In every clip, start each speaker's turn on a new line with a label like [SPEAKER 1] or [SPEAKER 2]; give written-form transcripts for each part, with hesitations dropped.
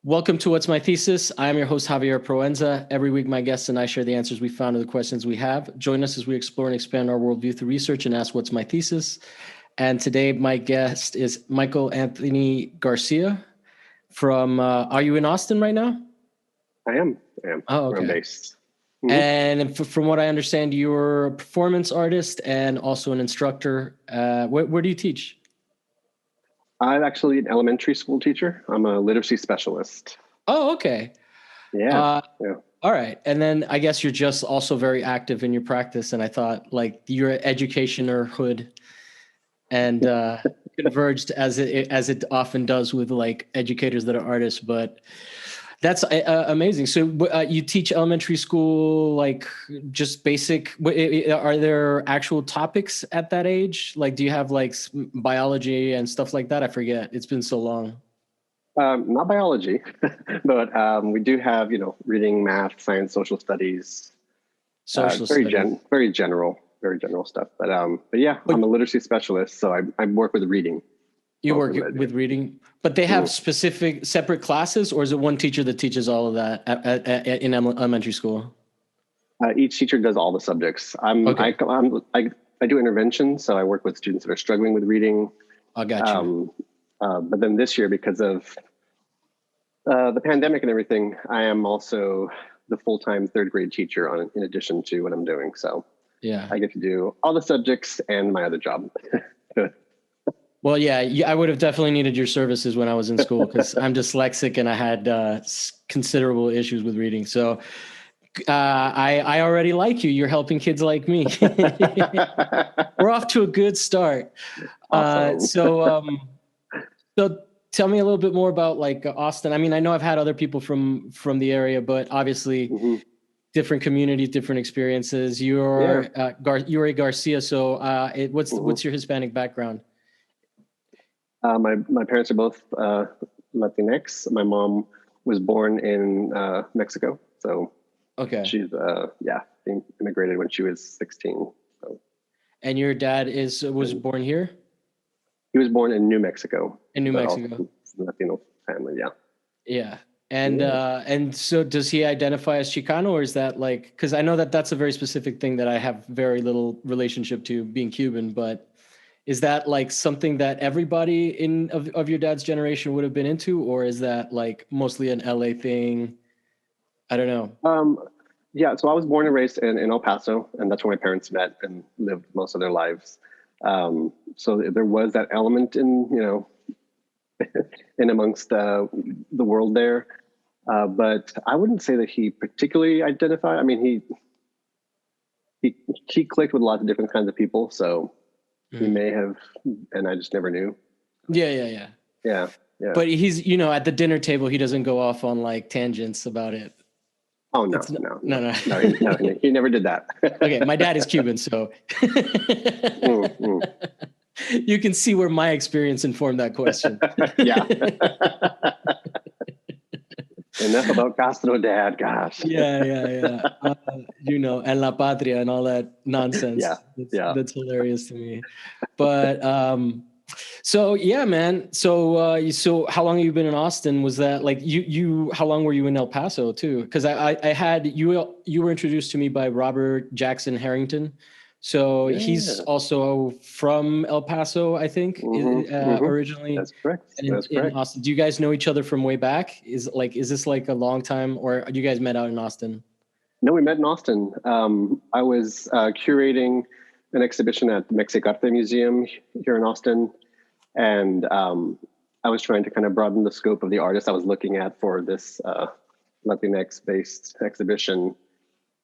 [SPEAKER 1] Welcome to What's My Thesis? I'm your host, Javier Proenza. Every week, my guests and I share the answers we found to the questions we have. Join us as we explore and expand our worldview through research and ask, what's my thesis? And today, my guest is Michael Anthony Garcia from, are you in Austin right now?
[SPEAKER 2] I am.
[SPEAKER 1] Oh, okay.
[SPEAKER 2] Where I'm based.
[SPEAKER 1] And from what I understand, you're a performance artist and also an instructor. Where do you teach?
[SPEAKER 2] I'm actually an elementary school teacher. I'm a literacy specialist.
[SPEAKER 1] Oh, okay.
[SPEAKER 2] Yeah.
[SPEAKER 1] All right. And then I guess you're just also very active in your practice. And I thought like your educationerhood and converged as it often does with like educators that are artists. But that's amazing. So you teach elementary school, like just basic. Are there actual topics at that age? Like, do you have like biology and stuff like that? I forget. It's been so long.
[SPEAKER 2] Not biology, but we do have, reading, math, science, social studies. Very general stuff. But yeah, I'm a literacy specialist, so I work with reading.
[SPEAKER 1] You work with reading, but they have specific separate classes, or is it one teacher that teaches all of that in elementary school?
[SPEAKER 2] Each teacher does all the subjects. I do intervention, so I work with students that are struggling with reading.
[SPEAKER 1] I got you.
[SPEAKER 2] But then this year, because of the pandemic and everything, I am also the full-time third grade teacher in addition to what I'm doing. So yeah, I get to do all the subjects and my other job.
[SPEAKER 1] Well, yeah, I would have definitely needed your services when I was in school because I'm dyslexic and I had considerable issues with reading. So I already like you. You're helping kids like me. We're off to a good start.
[SPEAKER 2] Awesome.
[SPEAKER 1] So tell me a little bit more about like Austin. I mean, I know I've had other people from the area, but obviously different communities, different experiences. You're a Garcia. So what's your Hispanic background?
[SPEAKER 2] My parents are both Latinx. My mom was born in Mexico, so she's immigrated when she was 16. So.
[SPEAKER 1] And your dad was born here?
[SPEAKER 2] He was born in New Mexico.
[SPEAKER 1] In New Mexico,
[SPEAKER 2] Latino family, yeah.
[SPEAKER 1] Yeah, and so does he identify as Chicano, or is that like? Because I know that's a very specific thing that I have very little relationship to, being Cuban, but. Is that like something that everybody of your dad's generation would have been into, or is that like mostly an LA thing? I don't know.
[SPEAKER 2] Yeah, so I was born and raised in El Paso, and that's where my parents met and lived most of their lives. So there was that element in amongst the world there, but I wouldn't say that he particularly identified. I mean, he clicked with lots of different kinds of people, so. He may have, and I just never knew.
[SPEAKER 1] Yeah.
[SPEAKER 2] But
[SPEAKER 1] he's, at the dinner table, he doesn't go off on like tangents about it.
[SPEAKER 2] Oh, no. He never did that.
[SPEAKER 1] Okay, my dad is Cuban, so you can see where my experience informed that question.
[SPEAKER 2] Yeah. Enough about Castro, Dad. Gosh.
[SPEAKER 1] Yeah. En la patria and all that nonsense. That's hilarious to me. But so yeah, man. So how long have you been in Austin? Was that like you? How long were you in El Paso too? Because I had you were introduced to me by Robert Jackson Harrington. So he's also from El Paso, I think, originally.
[SPEAKER 2] That's correct.
[SPEAKER 1] In Austin. Do you guys know each other from way back? Is this like a long time, or you guys met out in Austin?
[SPEAKER 2] No, we met in Austin. I was curating an exhibition at the Mexicarte Museum here in Austin, and I was trying to kind of broaden the scope of the artists I was looking at for this Latinx-based exhibition.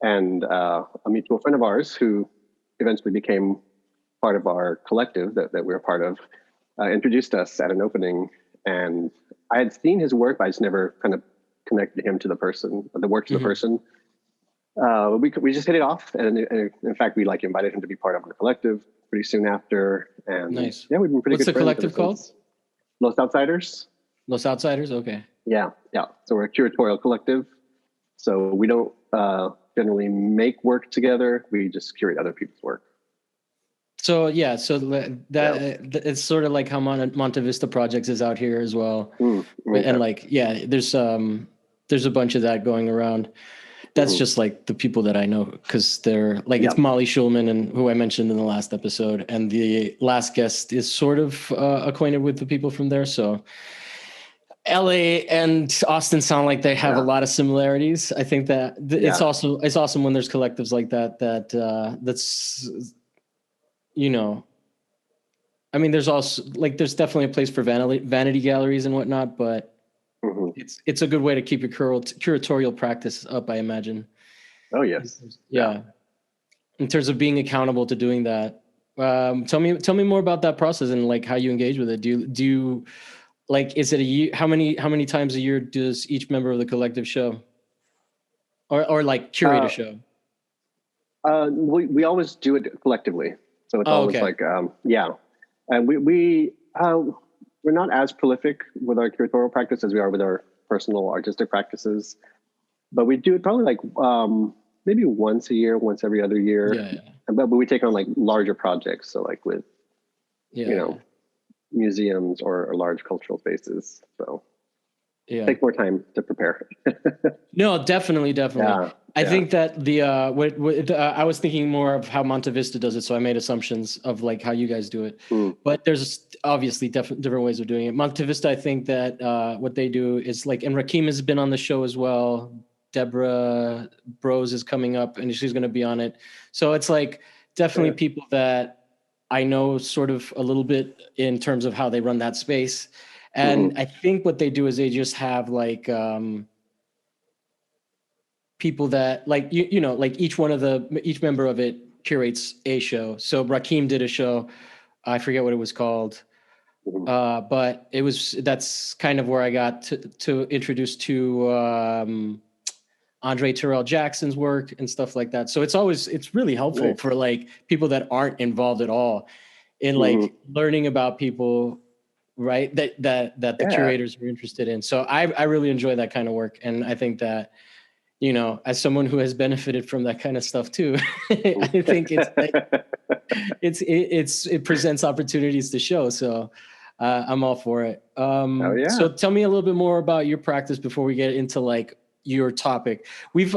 [SPEAKER 2] And a mutual friend of ours who eventually became part of our collective that we were part of, introduced us at an opening. And I had seen his work, but I just never kind of connected him to the person, the work to the person. We just hit it off. And in fact, we invited him to be part of our collective pretty soon after. And
[SPEAKER 1] nice.
[SPEAKER 2] Yeah, we've been pretty
[SPEAKER 1] good friends. What's the collective called?
[SPEAKER 2] Los Outsiders.
[SPEAKER 1] Los Outsiders, okay.
[SPEAKER 2] Yeah. So we're a curatorial collective. So we don't generally make work together. We just curate other people's work.
[SPEAKER 1] So yeah, so it's sort of like how Monte Vista Projects is out here as well,
[SPEAKER 2] Okay.
[SPEAKER 1] and like yeah, there's a bunch of that going around. That's
[SPEAKER 2] Mhm.
[SPEAKER 1] just like the people that I know because they're like
[SPEAKER 2] Yeah.
[SPEAKER 1] it's Molly Schulman and who I mentioned in the last episode, and the last guest is sort of acquainted with the people from there. So LA and Austin sound like they have a
[SPEAKER 2] Yeah.
[SPEAKER 1] lot of similarities. I think that
[SPEAKER 2] Yeah.
[SPEAKER 1] it's awesome when there's collectives like that that's you know I mean there's also like there's definitely a place for vanity galleries and whatnot, but
[SPEAKER 2] Mhm.
[SPEAKER 1] it's a good way to keep your curatorial practice up, I imagine.
[SPEAKER 2] Oh yes. Yeah.
[SPEAKER 1] Yeah. In terms of being accountable to doing that. Tell me more about that process and like how you engage with it. Do you like is it a year? How many times a year does each member of the collective show or like curate a
[SPEAKER 2] Uh,
[SPEAKER 1] show?
[SPEAKER 2] we always do it collectively, so it's
[SPEAKER 1] Oh,
[SPEAKER 2] always
[SPEAKER 1] okay.
[SPEAKER 2] like yeah, and we're not as prolific with our curatorial practice as we are with our personal artistic practices, but we do it probably like maybe once a year, once every other year,
[SPEAKER 1] Yeah, yeah,
[SPEAKER 2] but we take on like larger projects, so like with you
[SPEAKER 1] yeah,
[SPEAKER 2] know museums or large cultural spaces, so
[SPEAKER 1] yeah.
[SPEAKER 2] take more time to prepare.
[SPEAKER 1] No, definitely, definitely.
[SPEAKER 2] Yeah,
[SPEAKER 1] I
[SPEAKER 2] yeah.
[SPEAKER 1] think that the I was thinking more of how Monte Vista does it, so I made assumptions of like how you guys do it.
[SPEAKER 2] Mm.
[SPEAKER 1] But there's obviously different ways of doing it. Monte Vista, I think that what they do is like, and Rakim has been on the show as well. Deborah Bros is coming up, and she's going to be on it. So it's like definitely
[SPEAKER 2] Yeah.
[SPEAKER 1] people that I know sort of a little bit in terms of how they run that space. And
[SPEAKER 2] Hmm.
[SPEAKER 1] I think what they do is they just have like people that like like each member of it curates a show. So Rakim did a show, I forget what it was called,
[SPEAKER 2] Hmm.
[SPEAKER 1] but that's kind of where I got to introduce to Andre Terrell Jackson's work and stuff like that. So it's really helpful
[SPEAKER 2] Nice.
[SPEAKER 1] for like people that aren't involved at all in
[SPEAKER 2] Hmm.
[SPEAKER 1] like learning about people, right? That the
[SPEAKER 2] Yeah.
[SPEAKER 1] curators are interested in. So I really enjoy that kind of work, and I think that as someone who has benefited from that kind of stuff too, I think it presents opportunities to show. So I'm all for it.
[SPEAKER 2] Oh
[SPEAKER 1] So
[SPEAKER 2] yeah.
[SPEAKER 1] tell me a little bit more about your practice before we get into like your topic.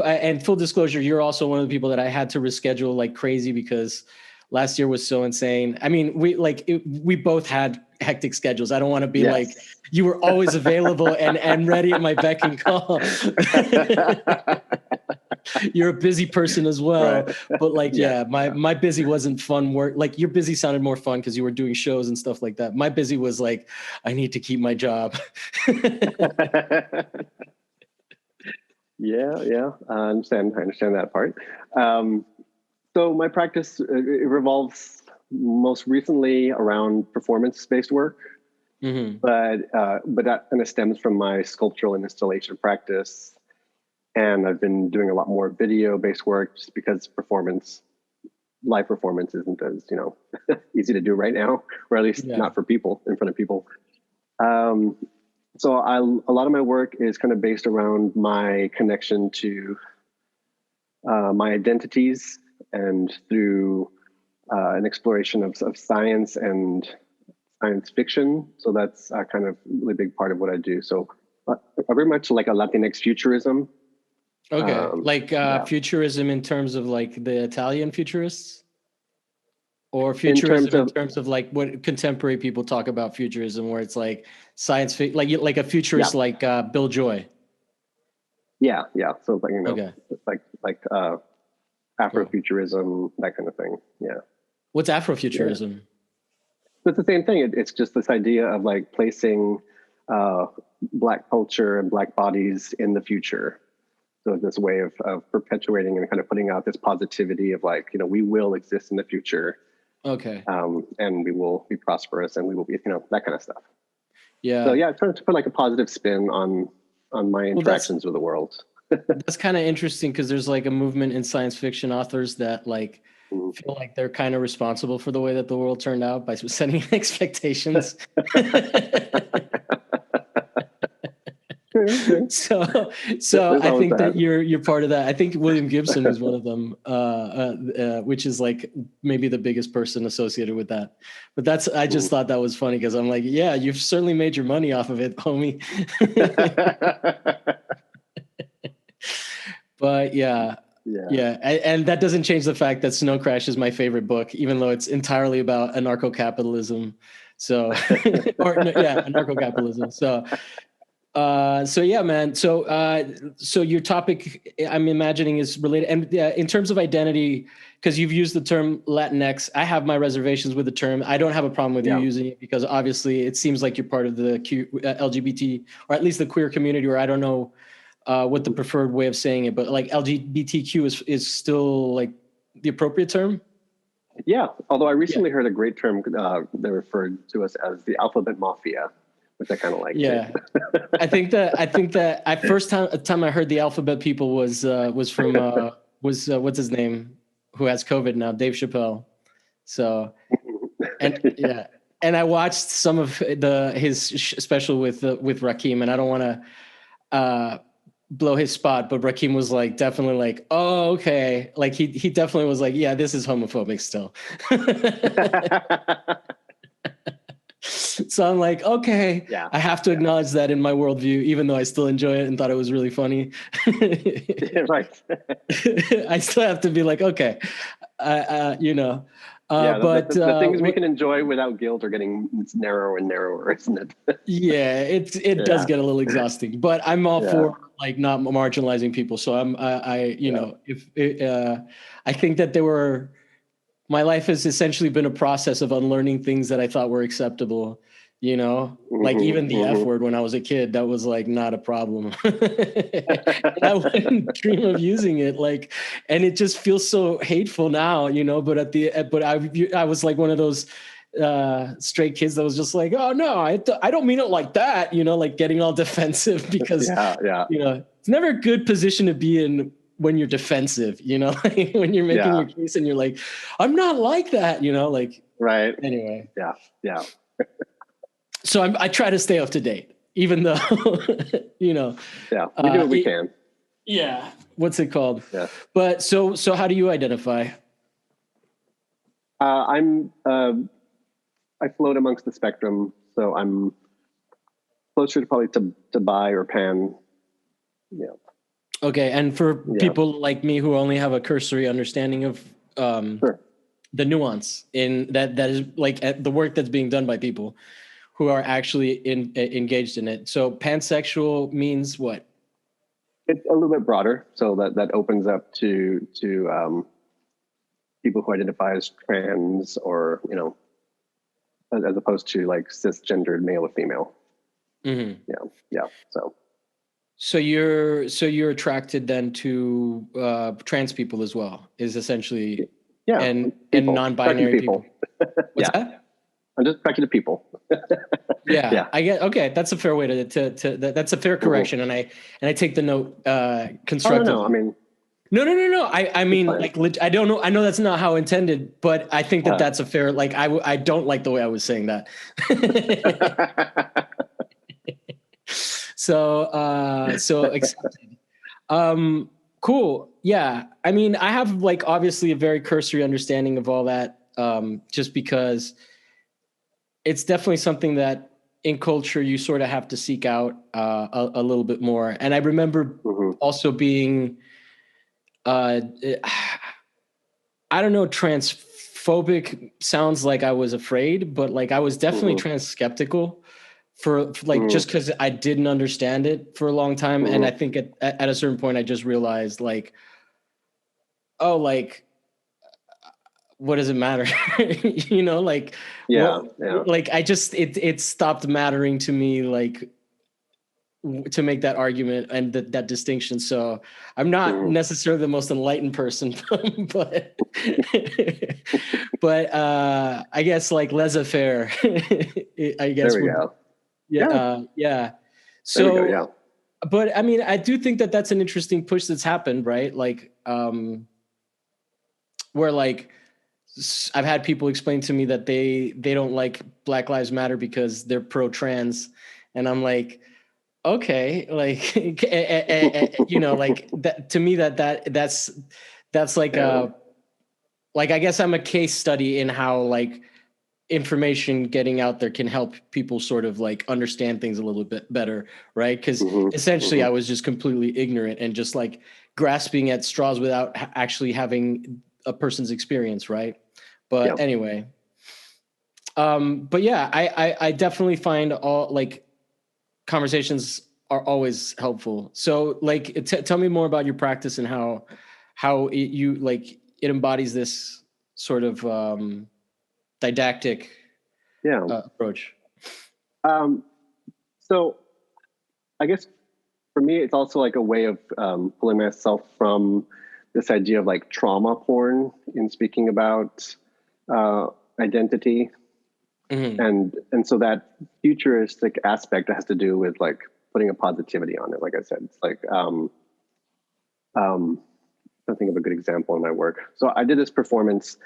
[SPEAKER 1] And full disclosure, you're also one of the people that I had to reschedule like crazy because last year was so insane. I mean, we both had hectic schedules. I don't want to be like
[SPEAKER 2] Yes.
[SPEAKER 1] you were always available and ready at my beck and call. You're a busy person as well,
[SPEAKER 2] Right.
[SPEAKER 1] but like
[SPEAKER 2] Yes.
[SPEAKER 1] yeah, my busy wasn't fun work. Like your busy sounded more fun because you were doing shows and stuff like that. My busy was like I need to keep my job.
[SPEAKER 2] Yeah. Yeah. I understand that part. Um, so my practice it revolves most recently around performance-based work,
[SPEAKER 1] Hmm.
[SPEAKER 2] but that kind of stems from my sculptural and installation practice. And I've been doing a lot more video-based work just because live performance isn't as easy to do right now, or at least
[SPEAKER 1] Yeah.
[SPEAKER 2] not for people in front of people. Um, so a lot of my work is kind of based around my connection to my identities and through an exploration of science and science fiction. So that's kind of a really big part of what I do. So I very much like a Latinx futurism.
[SPEAKER 1] Okay. Like
[SPEAKER 2] Yeah.
[SPEAKER 1] futurism in terms of like the Italian futurists, or
[SPEAKER 2] In
[SPEAKER 1] futurism
[SPEAKER 2] terms
[SPEAKER 1] in
[SPEAKER 2] of,
[SPEAKER 1] terms of like what contemporary people talk about futurism, where it's like science fiction, like a
[SPEAKER 2] yeah,
[SPEAKER 1] futurist like Bill Joy.
[SPEAKER 2] yeah, yeah. So like,
[SPEAKER 1] Okay.
[SPEAKER 2] like
[SPEAKER 1] Cool.
[SPEAKER 2] Afrofuturism, that kind of thing. Yeah.
[SPEAKER 1] What's
[SPEAKER 2] Yeah.
[SPEAKER 1] Afrofuturism?
[SPEAKER 2] So it's the same thing. It's just this idea of like placing uh, Black culture and Black bodies in the future. So this way of perpetuating and kind of putting out this positivity of like, we will exist in the future,
[SPEAKER 1] Okay.
[SPEAKER 2] and we will be prosperous and we will be, that kind of stuff. So
[SPEAKER 1] Yeah.
[SPEAKER 2] yeah, trying to put like a positive spin on my
[SPEAKER 1] Well, that's
[SPEAKER 2] interactions with the world.
[SPEAKER 1] that's kind of interesting because there's like a movement in science fiction authors that like
[SPEAKER 2] Mhm.
[SPEAKER 1] feel like they're kind of responsible for the way that the world turned out by setting expectations. So I think that you're part of that. I think William Gibson was one of them, which is like maybe the biggest person associated with that. But I just thought that was funny because I'm like, yeah, you've certainly made your money off of it, homie. But yeah. And that doesn't change the fact that Snow Crash is my favorite book, even though it's entirely about anarcho-capitalism. So, anarcho-capitalism. So yeah, man. So your topic, I'm imagining, is related. And in terms of identity, because you've used the term Latinx, I have my reservations with the term. I don't have a problem with you using it because obviously it seems like you're part of the LGBT, or at least the queer community, or I don't know what the preferred way of saying it, but like LGBTQ is still like the appropriate term.
[SPEAKER 2] Yeah, although I recently heard a great term that referred to us as the alphabet mafia, which I kind of like.
[SPEAKER 1] Yeah, I think that I first time I heard the alphabet people was from what's his name, who has COVID now, Dave Chappelle. So, and and I watched some of his special with Rakim, and I don't want to blow his spot, but Rakim was like definitely like, oh, okay, like he definitely was like, yeah, this is homophobic still. So I'm like, okay, I have to acknowledge that in my worldview, even though I still enjoy it and thought it was really funny.
[SPEAKER 2] Right.
[SPEAKER 1] I still have to be like, okay, you know.
[SPEAKER 2] But the things we can enjoy without guilt are getting narrower and narrower, isn't it?
[SPEAKER 1] Yeah, it does get a little exhausting, but I'm all for like not marginalizing people. So you know, if I think that my life has essentially been a process of unlearning things that I thought were acceptable. You know, like even the F word when I was a kid, that was like not a problem. I wouldn't dream of using it, like, and it just feels so hateful now, you know. But I was like one of those straight kids that was just like, oh no, I don't mean it like that, you know, like getting all defensive because you know, it's never a good position to be in when you're defensive, you know, like when you're making your case and you're like, I'm not like that, you know, like
[SPEAKER 2] right.
[SPEAKER 1] Anyway,
[SPEAKER 2] yeah.
[SPEAKER 1] So I try to stay up to date, even though, you know.
[SPEAKER 2] Yeah, we do what we can.
[SPEAKER 1] Yeah. What's it called?
[SPEAKER 2] Yeah.
[SPEAKER 1] But so how do you identify?
[SPEAKER 2] I float amongst the spectrum, so I'm closer to probably to bi or pan. Yeah.
[SPEAKER 1] Okay, and for people like me who only have a cursory understanding of the nuance in that is like the work that's being done by people who are actually engaged in it. So pansexual means what?
[SPEAKER 2] It's a little bit broader, so that opens up to people who identify as trans, or you know, as opposed to like cisgendered male or female.
[SPEAKER 1] Mm-hmm.
[SPEAKER 2] Yeah.
[SPEAKER 1] So you're attracted then to trans people as well, is essentially and non-binary people. What's that?
[SPEAKER 2] I'm just attracted to people.
[SPEAKER 1] I get. Okay, that's a fair way to that's a fair correction, and I take the note constructively.
[SPEAKER 2] No, I mean,
[SPEAKER 1] no. I mean, like, I don't know. I know that's not how intended, but I think that's a fair. Like, I don't like the way I was saying that. So accepted. Cool. Yeah. I mean, I have like obviously a very cursory understanding of all that, just because it's definitely something that in culture you sort of have to seek out a little bit more. And I remember also being, I don't know, transphobic sounds like I was afraid, but like I was definitely trans skeptical for like just because I didn't understand it for a long time. And I think at a certain point I just realized like, oh, like, what does it matter? You know, like, like I just, it stopped mattering to me, like to make that argument and that distinction. So I'm not necessarily the most enlightened person, but I guess like laissez-faire, I guess.
[SPEAKER 2] There we go.
[SPEAKER 1] Yeah. So, but I mean, I do think that that's an interesting push that's happened, right? Like, where like, I've had people explain to me that they don't like Black Lives Matter because they're pro-trans. And I'm like, Okay, like you know, like that to me that's like
[SPEAKER 2] Yeah.
[SPEAKER 1] a like I guess I'm a case study in how like information getting out there can help people sort of like understand things a little bit better, right? Because
[SPEAKER 2] Hmm.
[SPEAKER 1] essentially
[SPEAKER 2] Hmm.
[SPEAKER 1] I was just completely ignorant and just like grasping at straws without actually having a person's experience, right?
[SPEAKER 2] Yeah.
[SPEAKER 1] But anyway, but yeah, I definitely find all like conversations are always helpful. So like tell me more about your practice and how you like it embodies this sort of didactic
[SPEAKER 2] Yeah.
[SPEAKER 1] approach.
[SPEAKER 2] Um, so I guess for me, it's also like a way of pulling myself from this idea of like trauma porn in speaking about uh, identity,
[SPEAKER 1] Hmm.
[SPEAKER 2] and so that futuristic aspect has to do with like putting a positivity on it. Like I said, it's like um, I think of a good example in my work. So I did this performance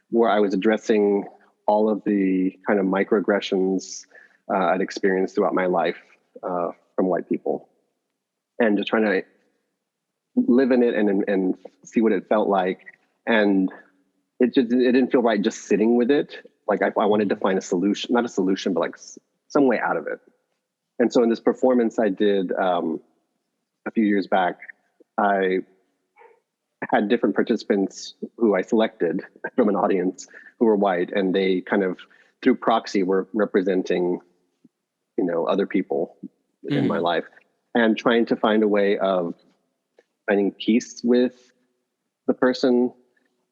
[SPEAKER 2] where I was addressing all of the kind of microaggressions I'd experienced throughout my life from white people, and just trying to live in it and see what it felt like. And it didn't feel right just sitting with it. Like I wanted to find a solution, not a solution, but like some way out of it. And so in this performance I did a few years back, I had different participants who I selected from an audience who were white, and they kind of through proxy were representing, other people in my
[SPEAKER 1] Hmm.
[SPEAKER 2] life, and trying to find a way of finding peace with the person,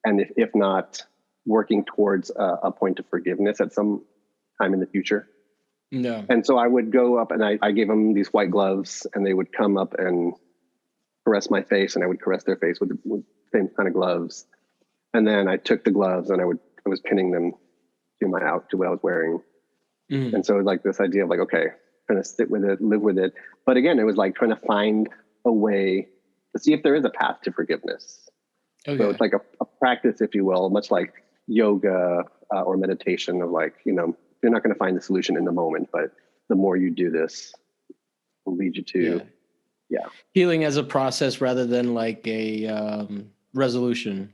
[SPEAKER 2] and if not, working towards a point of forgiveness at some time in the future.
[SPEAKER 1] No.
[SPEAKER 2] And so I would go up and I gave them these white gloves, and they would come up and caress my face, and I would caress their face with the same kind of gloves. And then I took the gloves and I was pinning them to what I was wearing.
[SPEAKER 1] Hmm.
[SPEAKER 2] And so like this idea of like, okay, trying to sit with it, live with it. But again, it was like trying to find a way to see if there is a path to forgiveness. So
[SPEAKER 1] Okay.
[SPEAKER 2] it's like a practice, if you will, much like yoga or meditation of like, you're not going to find the solution in the moment, but the more you do this will lead you to,
[SPEAKER 1] Yeah.
[SPEAKER 2] yeah.
[SPEAKER 1] Healing as a process rather than like a resolution.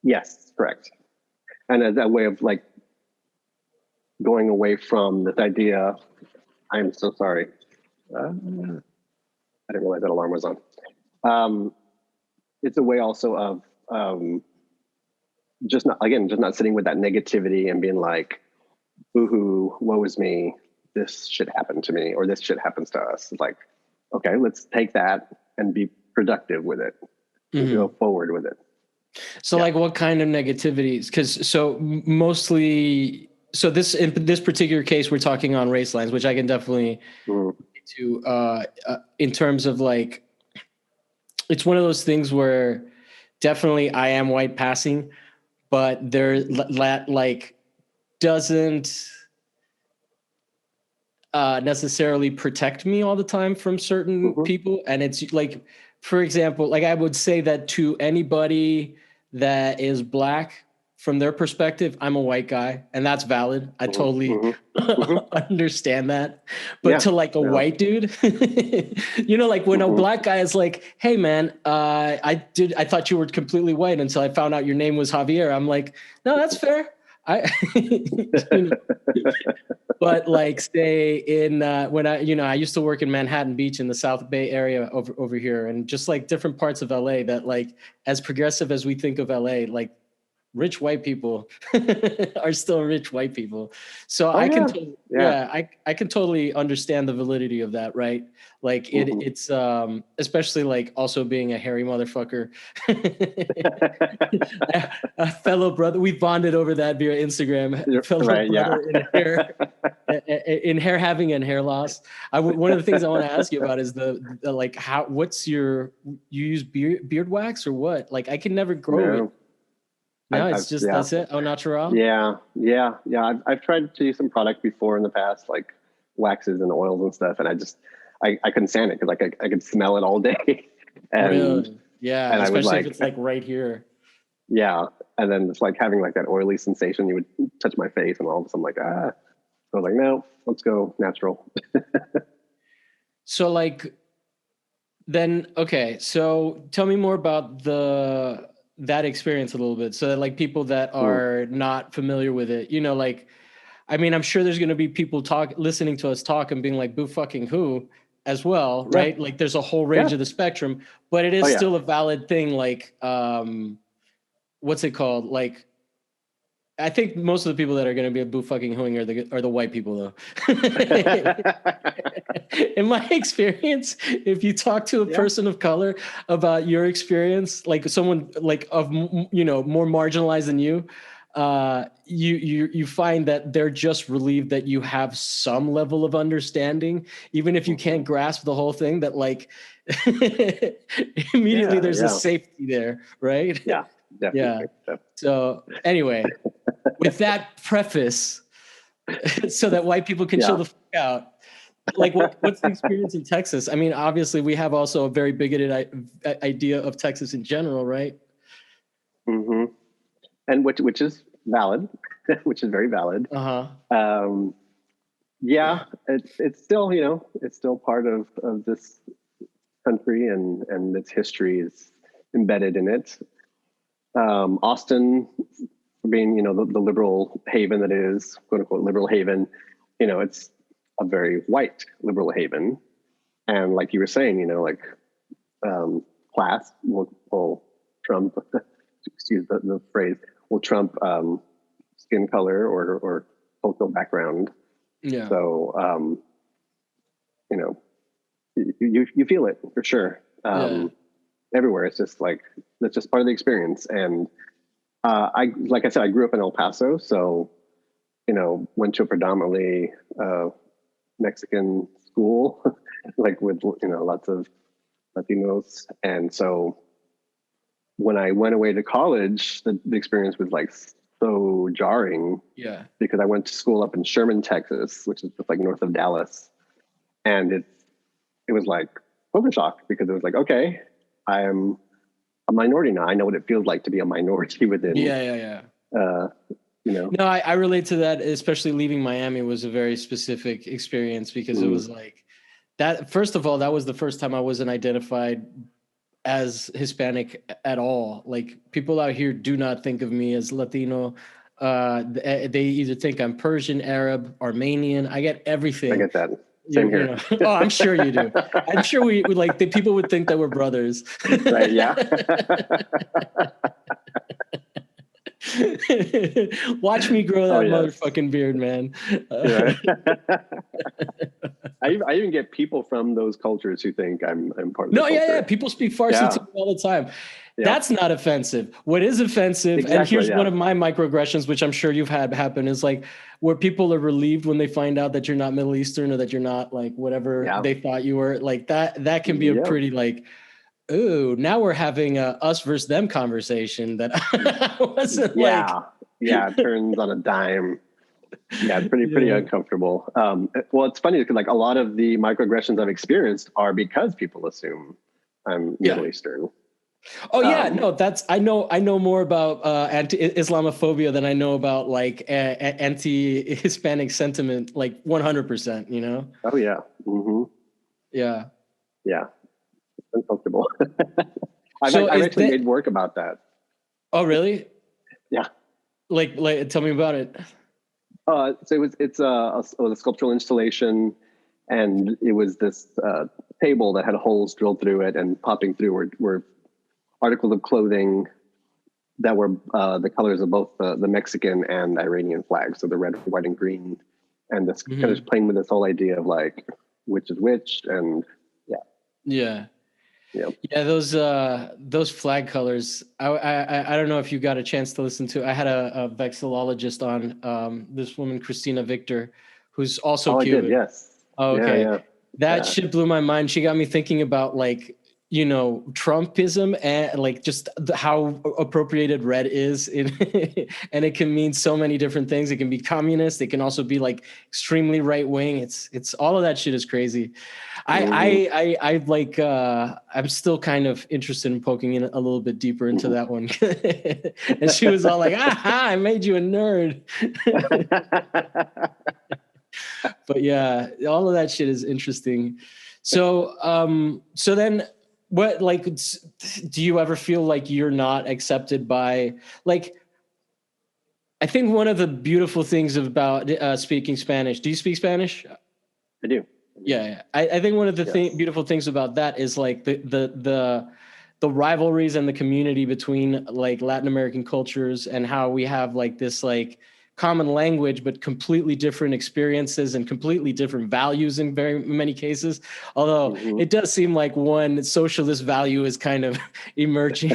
[SPEAKER 2] Yes, correct. And as a way of like going away from this idea, I'm so sorry. I didn't realize that alarm was on. Um, it's a way also of just not sitting with that negativity and being like, boohoo, woe is me, this shit happened to me, or this shit happens to us. It's like, okay, let's take that and be productive with it and go
[SPEAKER 1] Hmm.
[SPEAKER 2] forward with it.
[SPEAKER 1] So
[SPEAKER 2] Yeah.
[SPEAKER 1] like what kind of negativities? Because so mostly so this in this particular case we're talking on race lines, which I can definitely
[SPEAKER 2] Mm.
[SPEAKER 1] to in terms of like it's one of those things where definitely I am white passing, but there like doesn't necessarily protect me all the time from certain
[SPEAKER 2] Hmm.
[SPEAKER 1] people. And it's like, for example, like I would say that to anybody that is black, from their perspective, I'm a white guy, and that's valid. I
[SPEAKER 2] Hmm.
[SPEAKER 1] totally
[SPEAKER 2] Hmm. Hmm.
[SPEAKER 1] understand that. But
[SPEAKER 2] Yeah.
[SPEAKER 1] to like a
[SPEAKER 2] Yeah.
[SPEAKER 1] white dude, like when a
[SPEAKER 2] Hmm.
[SPEAKER 1] black guy is like, "Hey, man, I thought you were completely white until I found out your name was Javier." I'm like, "No, that's fair." I, you know, but like say in when I used to work in Manhattan Beach in the South Bay area over here, and just like different parts of LA that like as progressive as we think of LA, like rich white people are still rich white people. So
[SPEAKER 2] Oh
[SPEAKER 1] I can
[SPEAKER 2] yeah. Yeah.
[SPEAKER 1] yeah, I can totally understand the validity of that, right? Like
[SPEAKER 2] Hmm.
[SPEAKER 1] it's especially like also being a hairy motherfucker. A fellow brother, we bonded over that via Instagram. Fellow
[SPEAKER 2] Right. Yeah.
[SPEAKER 1] brother in hair having and hair loss. One of the things I want to ask you about is the like what's you use beard wax or what? Like I can never grow it.
[SPEAKER 2] No.
[SPEAKER 1] No,
[SPEAKER 2] I've
[SPEAKER 1] it's just
[SPEAKER 2] yeah.
[SPEAKER 1] that's it. Oh, natural.
[SPEAKER 2] Yeah. I've tried to use some product before in the past, like waxes and oils and stuff, and I couldn't stand it because like I could smell it all day, and
[SPEAKER 1] Really? Yeah,
[SPEAKER 2] and I would
[SPEAKER 1] especially if
[SPEAKER 2] like
[SPEAKER 1] it's like right here.
[SPEAKER 2] yeah, and then it's like having like that oily sensation. You would touch my face, and all of a sudden I'm like So I was like, no, let's go natural.
[SPEAKER 1] So like, then, okay. So tell me more about that experience a little bit. So that like people that are not familiar with it, you know, like, I mean, I'm sure there's going to be people listening to us talk and being like, boo fucking who as well.
[SPEAKER 2] Yeah.
[SPEAKER 1] Right. Like there's a whole range of the spectrum, but it is still a valid thing. Like, what's it called? Like, I think most of the people that are going to be a boo fucking hooing are the white people, though. In my experience, if you talk to a person of color about your experience, like someone like of more marginalized than you, you find that they're just relieved that you have some level of understanding, even if you can't grasp the whole thing. That like immediately there's a safety there, right?
[SPEAKER 2] Yeah, definitely.
[SPEAKER 1] Yeah. So anyway. With that preface, so that white people can chill the fuck out. Like, what's the experience in Texas? I mean, obviously, we have also a very bigoted idea of Texas in general, right?
[SPEAKER 2] Mm-hmm. And which is valid, which is very valid. Yeah, it's still it's still part of this country, and its history is embedded in it. Austin, being the liberal haven that it is, quote unquote liberal haven, it's a very white liberal haven, and like you were saying, like class will trump excuse the phrase, will trump skin color or cultural background.
[SPEAKER 1] Yeah.
[SPEAKER 2] So you feel it for sure. Everywhere. It's just like that's just part of the experience. And like I said, I grew up in El Paso, so went to a predominantly Mexican school, like with lots of Latinos, and so when I went away to college, the experience was like so jarring.
[SPEAKER 1] Yeah,
[SPEAKER 2] because I went to school up in Sherman, Texas, which is just like north of Dallas, and it was like culture shock, because it was like, okay, I am a minority now. I know what it feels like to be a minority within.
[SPEAKER 1] Yeah. No, I relate to that, especially leaving Miami was a very specific experience, because it was like that. First of all, that was the first time I wasn't identified as Hispanic at all. Like, people out here do not think of me as Latino. They either think I'm Persian, Arab, Armenian. I get everything.
[SPEAKER 2] I get that. Same here.
[SPEAKER 1] Oh, I'm sure you do. I'm sure we like the people would think that we're brothers.
[SPEAKER 2] Right? Yeah.
[SPEAKER 1] Watch me grow that motherfucking beard, man.
[SPEAKER 2] I even get people from those cultures who think I'm part of the culture.
[SPEAKER 1] Yeah. People speak Farsi to me all the time. Yeah. That's not offensive. What is offensive, and here's one of my microaggressions, which I'm sure you've had happen, is like where people are relieved when they find out that you're not Middle Eastern, or that you're not like whatever they thought you were. Like that can be a pretty like, ooh, now we're having a us versus them conversation that wasn't like.
[SPEAKER 2] Yeah, it turns on a dime. Yeah, it's pretty uncomfortable. Well, it's funny because like a lot of the microaggressions I've experienced are because people assume I'm Middle Eastern.
[SPEAKER 1] Oh yeah, no, I know more about anti-Islamophobia than I know about like anti-Hispanic sentiment, like 100%.
[SPEAKER 2] Oh yeah. Mm-hmm.
[SPEAKER 1] Yeah.
[SPEAKER 2] It's uncomfortable. I've actually made work about that.
[SPEAKER 1] Oh really?
[SPEAKER 2] Yeah.
[SPEAKER 1] Like tell me about it.
[SPEAKER 2] So it's a sculptural installation, and it was this table that had holes drilled through it, and popping through were articles of clothing that were the colors of both the Mexican and Iranian flags, so the red, white, and green, and this kind of playing with this whole idea of like which is which, and
[SPEAKER 1] yeah. Those flag colors. I don't know if you got a chance to listen to. I had a vexillologist on, this woman Christina Victor, who's also Cuban.
[SPEAKER 2] I did, yes.
[SPEAKER 1] Oh, okay. Yeah. That shit blew my mind. She got me thinking about like, Trumpism, and like just how appropriated red is in, and it can mean so many different things. It can be communist. It can also be like extremely right wing. It's all of that shit is crazy. I like, I'm still kind of interested in poking in a little bit deeper into that one. And she was all like, I made you a nerd. But yeah, all of that shit is interesting. So then what, like, do you ever feel like you're not accepted by, like, I think one of the beautiful things about speaking Spanish, do you speak Spanish?
[SPEAKER 2] I do.
[SPEAKER 1] Yeah. I think one of the beautiful things about that is like the rivalries and the community between like Latin American cultures, and how we have like this like common language, but completely different experiences and completely different values in very many cases. Although it does seem like one socialist value is kind of emerging.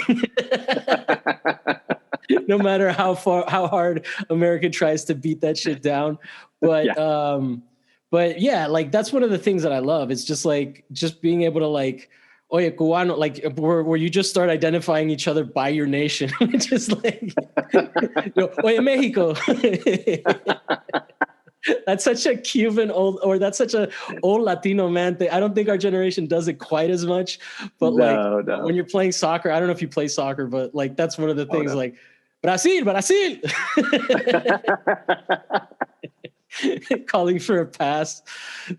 [SPEAKER 1] No matter how hard America tries to beat that shit down. But yeah, like that's one of the things that I love. It's just like, just being able to like, oye, cubano, like where you just start identifying each other by your nation, which is like, oye, Mexico. That's such a Cuban or that's such a old Latino man thing. I don't think our generation does it quite as much, but when you're playing soccer, I don't know if you play soccer, but like, that's one of the things like, Brasil. Calling for a pass.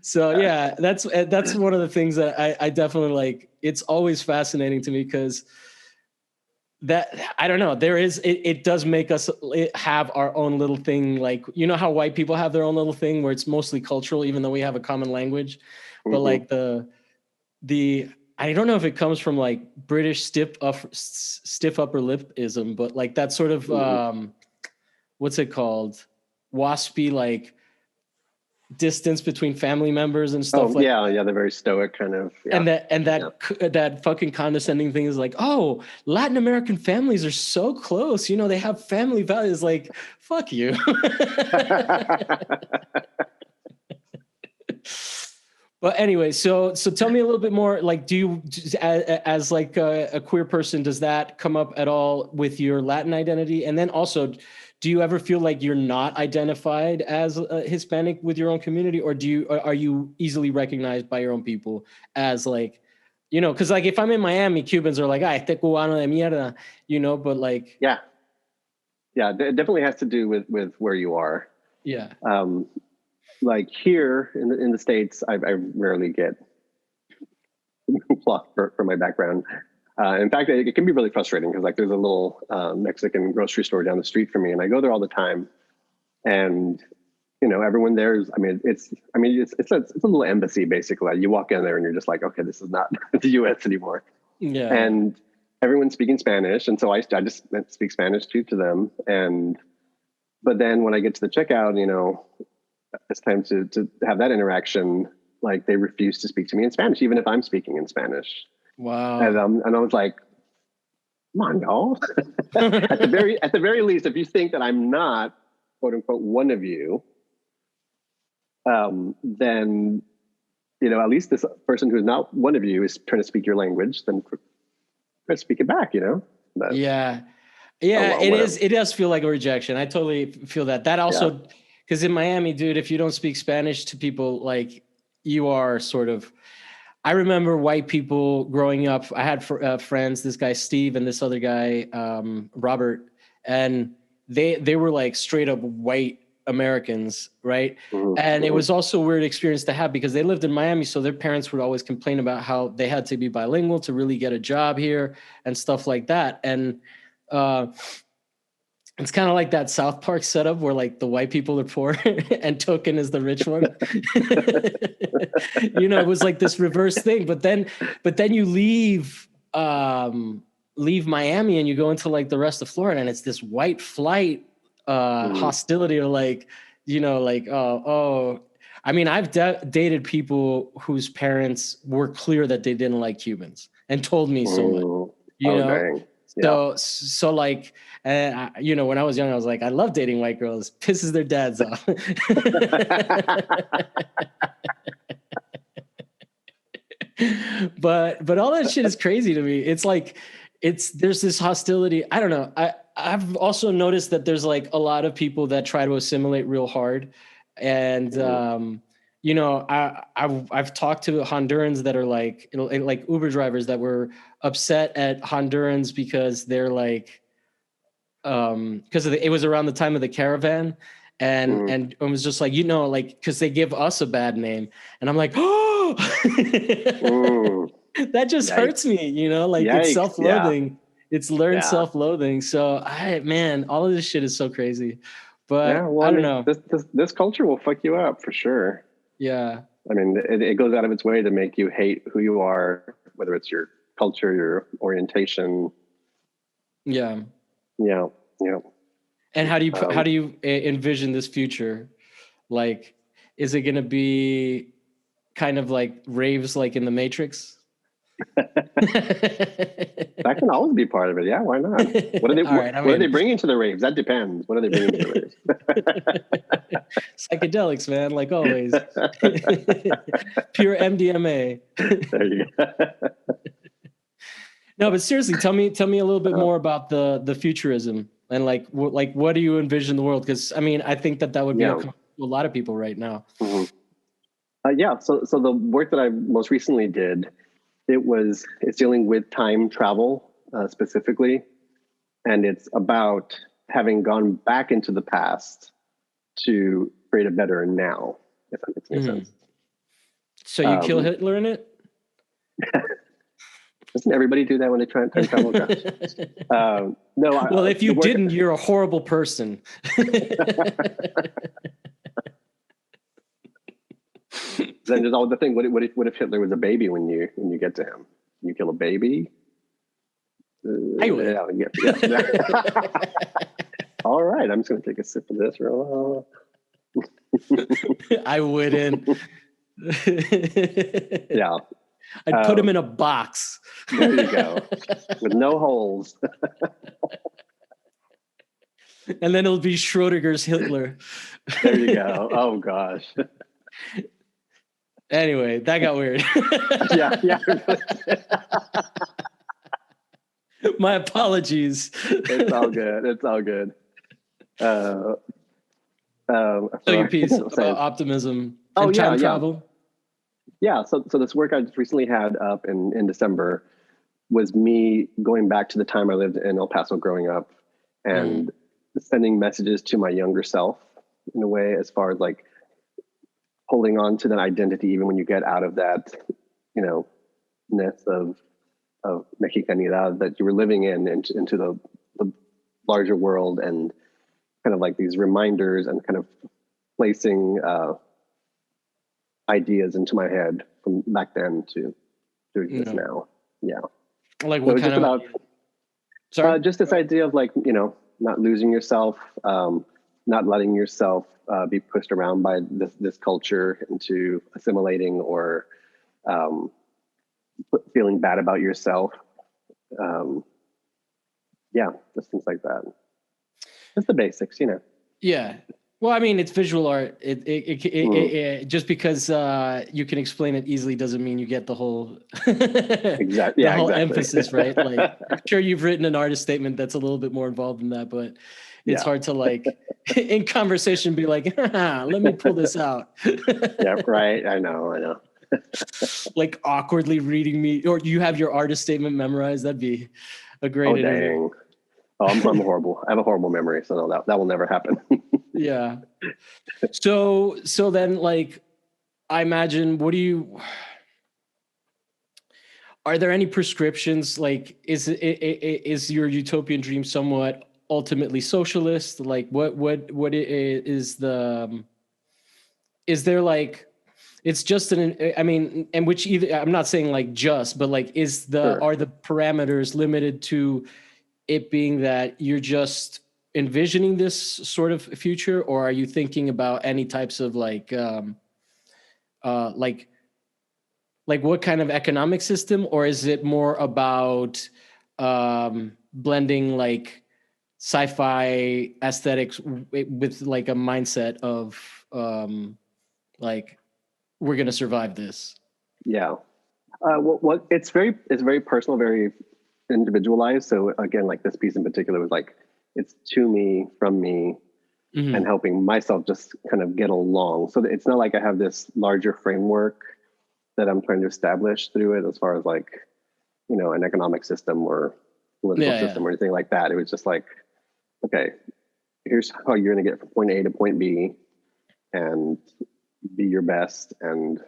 [SPEAKER 1] So yeah, that's one of the things that I definitely like. It's always fascinating to me because that, I don't know, it does make us have our own little thing. Like, you know how white people have their own little thing where it's mostly cultural, even though we have a common language, but like the I don't know if it comes from like British stiff upper lipism, but like that sort of what's it called? Waspy, like distance between family members and stuff.
[SPEAKER 2] They're very stoic kind of. Yeah.
[SPEAKER 1] And that fucking condescending thing is like, oh, Latin American families are so close. You know, they have family values. Like, fuck you. But anyway, so tell me a little bit more. Like, do you, as like a queer person, does that come up at all with your Latin identity? And then also, do you ever feel like you're not identified as Hispanic with your own community, or are you easily recognized by your own people as like, you know, because like if I'm in Miami, Cubans are like, "Ay, este cubano de mierda," you know, but like,
[SPEAKER 2] yeah, it definitely has to do with where you are.
[SPEAKER 1] Yeah.
[SPEAKER 2] Like here in the States, I rarely get plucked for my background. In fact, it can be really frustrating because like there's a little Mexican grocery store down the street from me, and I go there all the time. And you know, everyone there's, it's a little embassy basically. You walk in there and you're just like, okay, this is not the U.S. anymore.
[SPEAKER 1] Yeah.
[SPEAKER 2] And everyone's speaking Spanish, and so I just speak Spanish to them. But then when I get to the checkout, you know, it's time to have that interaction. Like they refuse to speak to me in Spanish, even if I'm speaking in Spanish.
[SPEAKER 1] Wow.
[SPEAKER 2] And I was like, come on, y'all. at the very least, if you think that I'm not, quote unquote, one of you, then, you know, at least this person who's not one of you is trying to speak your language, then try to speak it back, you know? But,
[SPEAKER 1] it does feel like a rejection. I totally feel that. That also, because in Miami, dude, if you don't speak Spanish to people, like you are sort of, I remember white people growing up. I had friends, this guy, Steve, and this other guy, Robert, and they were like straight up white Americans. Right. Mm-hmm. And it was also a weird experience to have because they lived in Miami. So their parents would always complain about how they had to be bilingual to really get a job here and stuff like that. And, it's kind of like that South Park setup where like the white people are poor and Token is the rich one. You know, it was like this reverse thing. But then you leave Miami and you go into like the rest of Florida and it's this white flight hostility or like, you know, like, I mean, I've dated people whose parents were clear that they didn't like Cubans and told me so much, you know? Dang. Yeah. So like, you know, when I was young, I was like, I love dating white girls. Pisses their dads off. But all that shit is crazy to me. It's like, there's this hostility. I don't know. I've also noticed that there's like a lot of people that try to assimilate real hard. And, you know, I've talked to Hondurans that are like Uber drivers that were upset at Hondurans because they're like, because it was around the time of the caravan, and it was just like, you know, like because they give us a bad name, and I'm like, oh, That just hurts me, you know, like it's self-loathing. Yeah. It's learned self-loathing. So all of this shit is so crazy. But I don't know.
[SPEAKER 2] This culture will fuck you up for sure.
[SPEAKER 1] Yeah.
[SPEAKER 2] I mean, it goes out of its way to make you hate who you are, whether it's your culture, your orientation.
[SPEAKER 1] Yeah.
[SPEAKER 2] Yeah.
[SPEAKER 1] And how do you envision this future? Like, is it going to be kind of like raves like in the Matrix?
[SPEAKER 2] That can always be part of it. Yeah, why not? What are they bringing to the raves? That depends. What are they bringing to the raves?
[SPEAKER 1] Psychedelics, man, like always. Pure MDMA.
[SPEAKER 2] There you go.
[SPEAKER 1] No, but seriously, tell me a little bit more about the futurism and like what do you envision the world? Because I mean, I think that would be a lot of people right now.
[SPEAKER 2] Mm-hmm. So the work that I most recently did, it's dealing with time travel specifically, and it's about having gone back into the past to create a better now, if that makes any sense.
[SPEAKER 1] So you kill Hitler in it?
[SPEAKER 2] Doesn't everybody do that when they try and time travel? No.
[SPEAKER 1] Well, if you didn't, you're a horrible person.
[SPEAKER 2] Then there's always the thing. What if Hitler was a baby when you get to him? You kill a baby?
[SPEAKER 1] I would.
[SPEAKER 2] Yeah. All right, I'm just going to take a sip of this.
[SPEAKER 1] I wouldn't.
[SPEAKER 2] Yeah.
[SPEAKER 1] I'd put him in a box.
[SPEAKER 2] There you go. With no holes.
[SPEAKER 1] And then it'll be Schrodinger's Hitler.
[SPEAKER 2] There you go. Oh, gosh.
[SPEAKER 1] Anyway, that got weird.
[SPEAKER 2] Yeah.
[SPEAKER 1] My apologies.
[SPEAKER 2] It's all good.
[SPEAKER 1] So your piece about optimism and time travel?
[SPEAKER 2] Yeah, so this work I just recently had up in December was me going back to the time I lived in El Paso growing up and sending messages to my younger self in a way, as far as like holding on to that identity even when you get out of that, ness of Mexicanidad that you were living into the larger world, and kind of like these reminders and kind of placing ideas into my head from back then to exist now. Yeah.
[SPEAKER 1] Like what kind of?
[SPEAKER 2] Sorry? Just this idea of like, not losing yourself, not letting yourself be pushed around by this culture into assimilating or feeling bad about yourself. Just things like that. Just the basics,
[SPEAKER 1] Yeah. Well, I mean, it's visual art. It just because you can explain it easily doesn't mean you get the whole
[SPEAKER 2] exactly.
[SPEAKER 1] Emphasis, right? Like, I'm sure you've written an artist statement that's a little bit more involved than that, but it's hard to like in conversation be like, let me pull this out.
[SPEAKER 2] Yeah, right. I know.
[SPEAKER 1] Like awkwardly reading me, or you have your artist statement memorized. That'd be a great interview.
[SPEAKER 2] Dang. Oh, I'm horrible. I have a horrible memory, so no, that will never happen.
[SPEAKER 1] Yeah. So then, like, I imagine, are there any prescriptions? Like, is your utopian dream somewhat ultimately socialist? Like, what is is there like, it's just and which either, I'm not saying like just, but like, are the parameters limited to it being that you're just envisioning this sort of future, or are you thinking about any types of like what kind of economic system, or is it more about blending like sci-fi aesthetics with like a mindset of like we're going to survive this?
[SPEAKER 2] Yeah. Well, it's very personal, very individualized. So again, like this piece in particular was like, it's to me, from me, and helping myself just kind of get along. So it's not like I have this larger framework that I'm trying to establish through it, as far as like, an economic system or political system or anything like that. It was just like, okay, here's how you're going to get from point A to point B and be your best and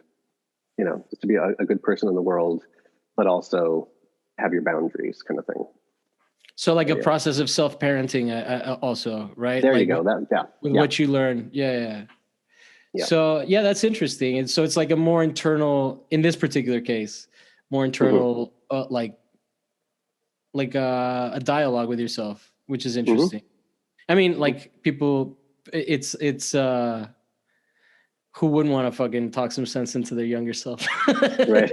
[SPEAKER 2] just to be a good person in the world, but also have your boundaries, kind of thing.
[SPEAKER 1] So like a process of self-parenting also, right?
[SPEAKER 2] There
[SPEAKER 1] like
[SPEAKER 2] you go.
[SPEAKER 1] What you learn. Yeah. So yeah, that's interesting. And so it's like a more internal, in this particular case, more internal, like a dialogue with yourself, which is interesting. I mean, like people, it's who wouldn't want to fucking talk some sense into their younger self?
[SPEAKER 2] Right.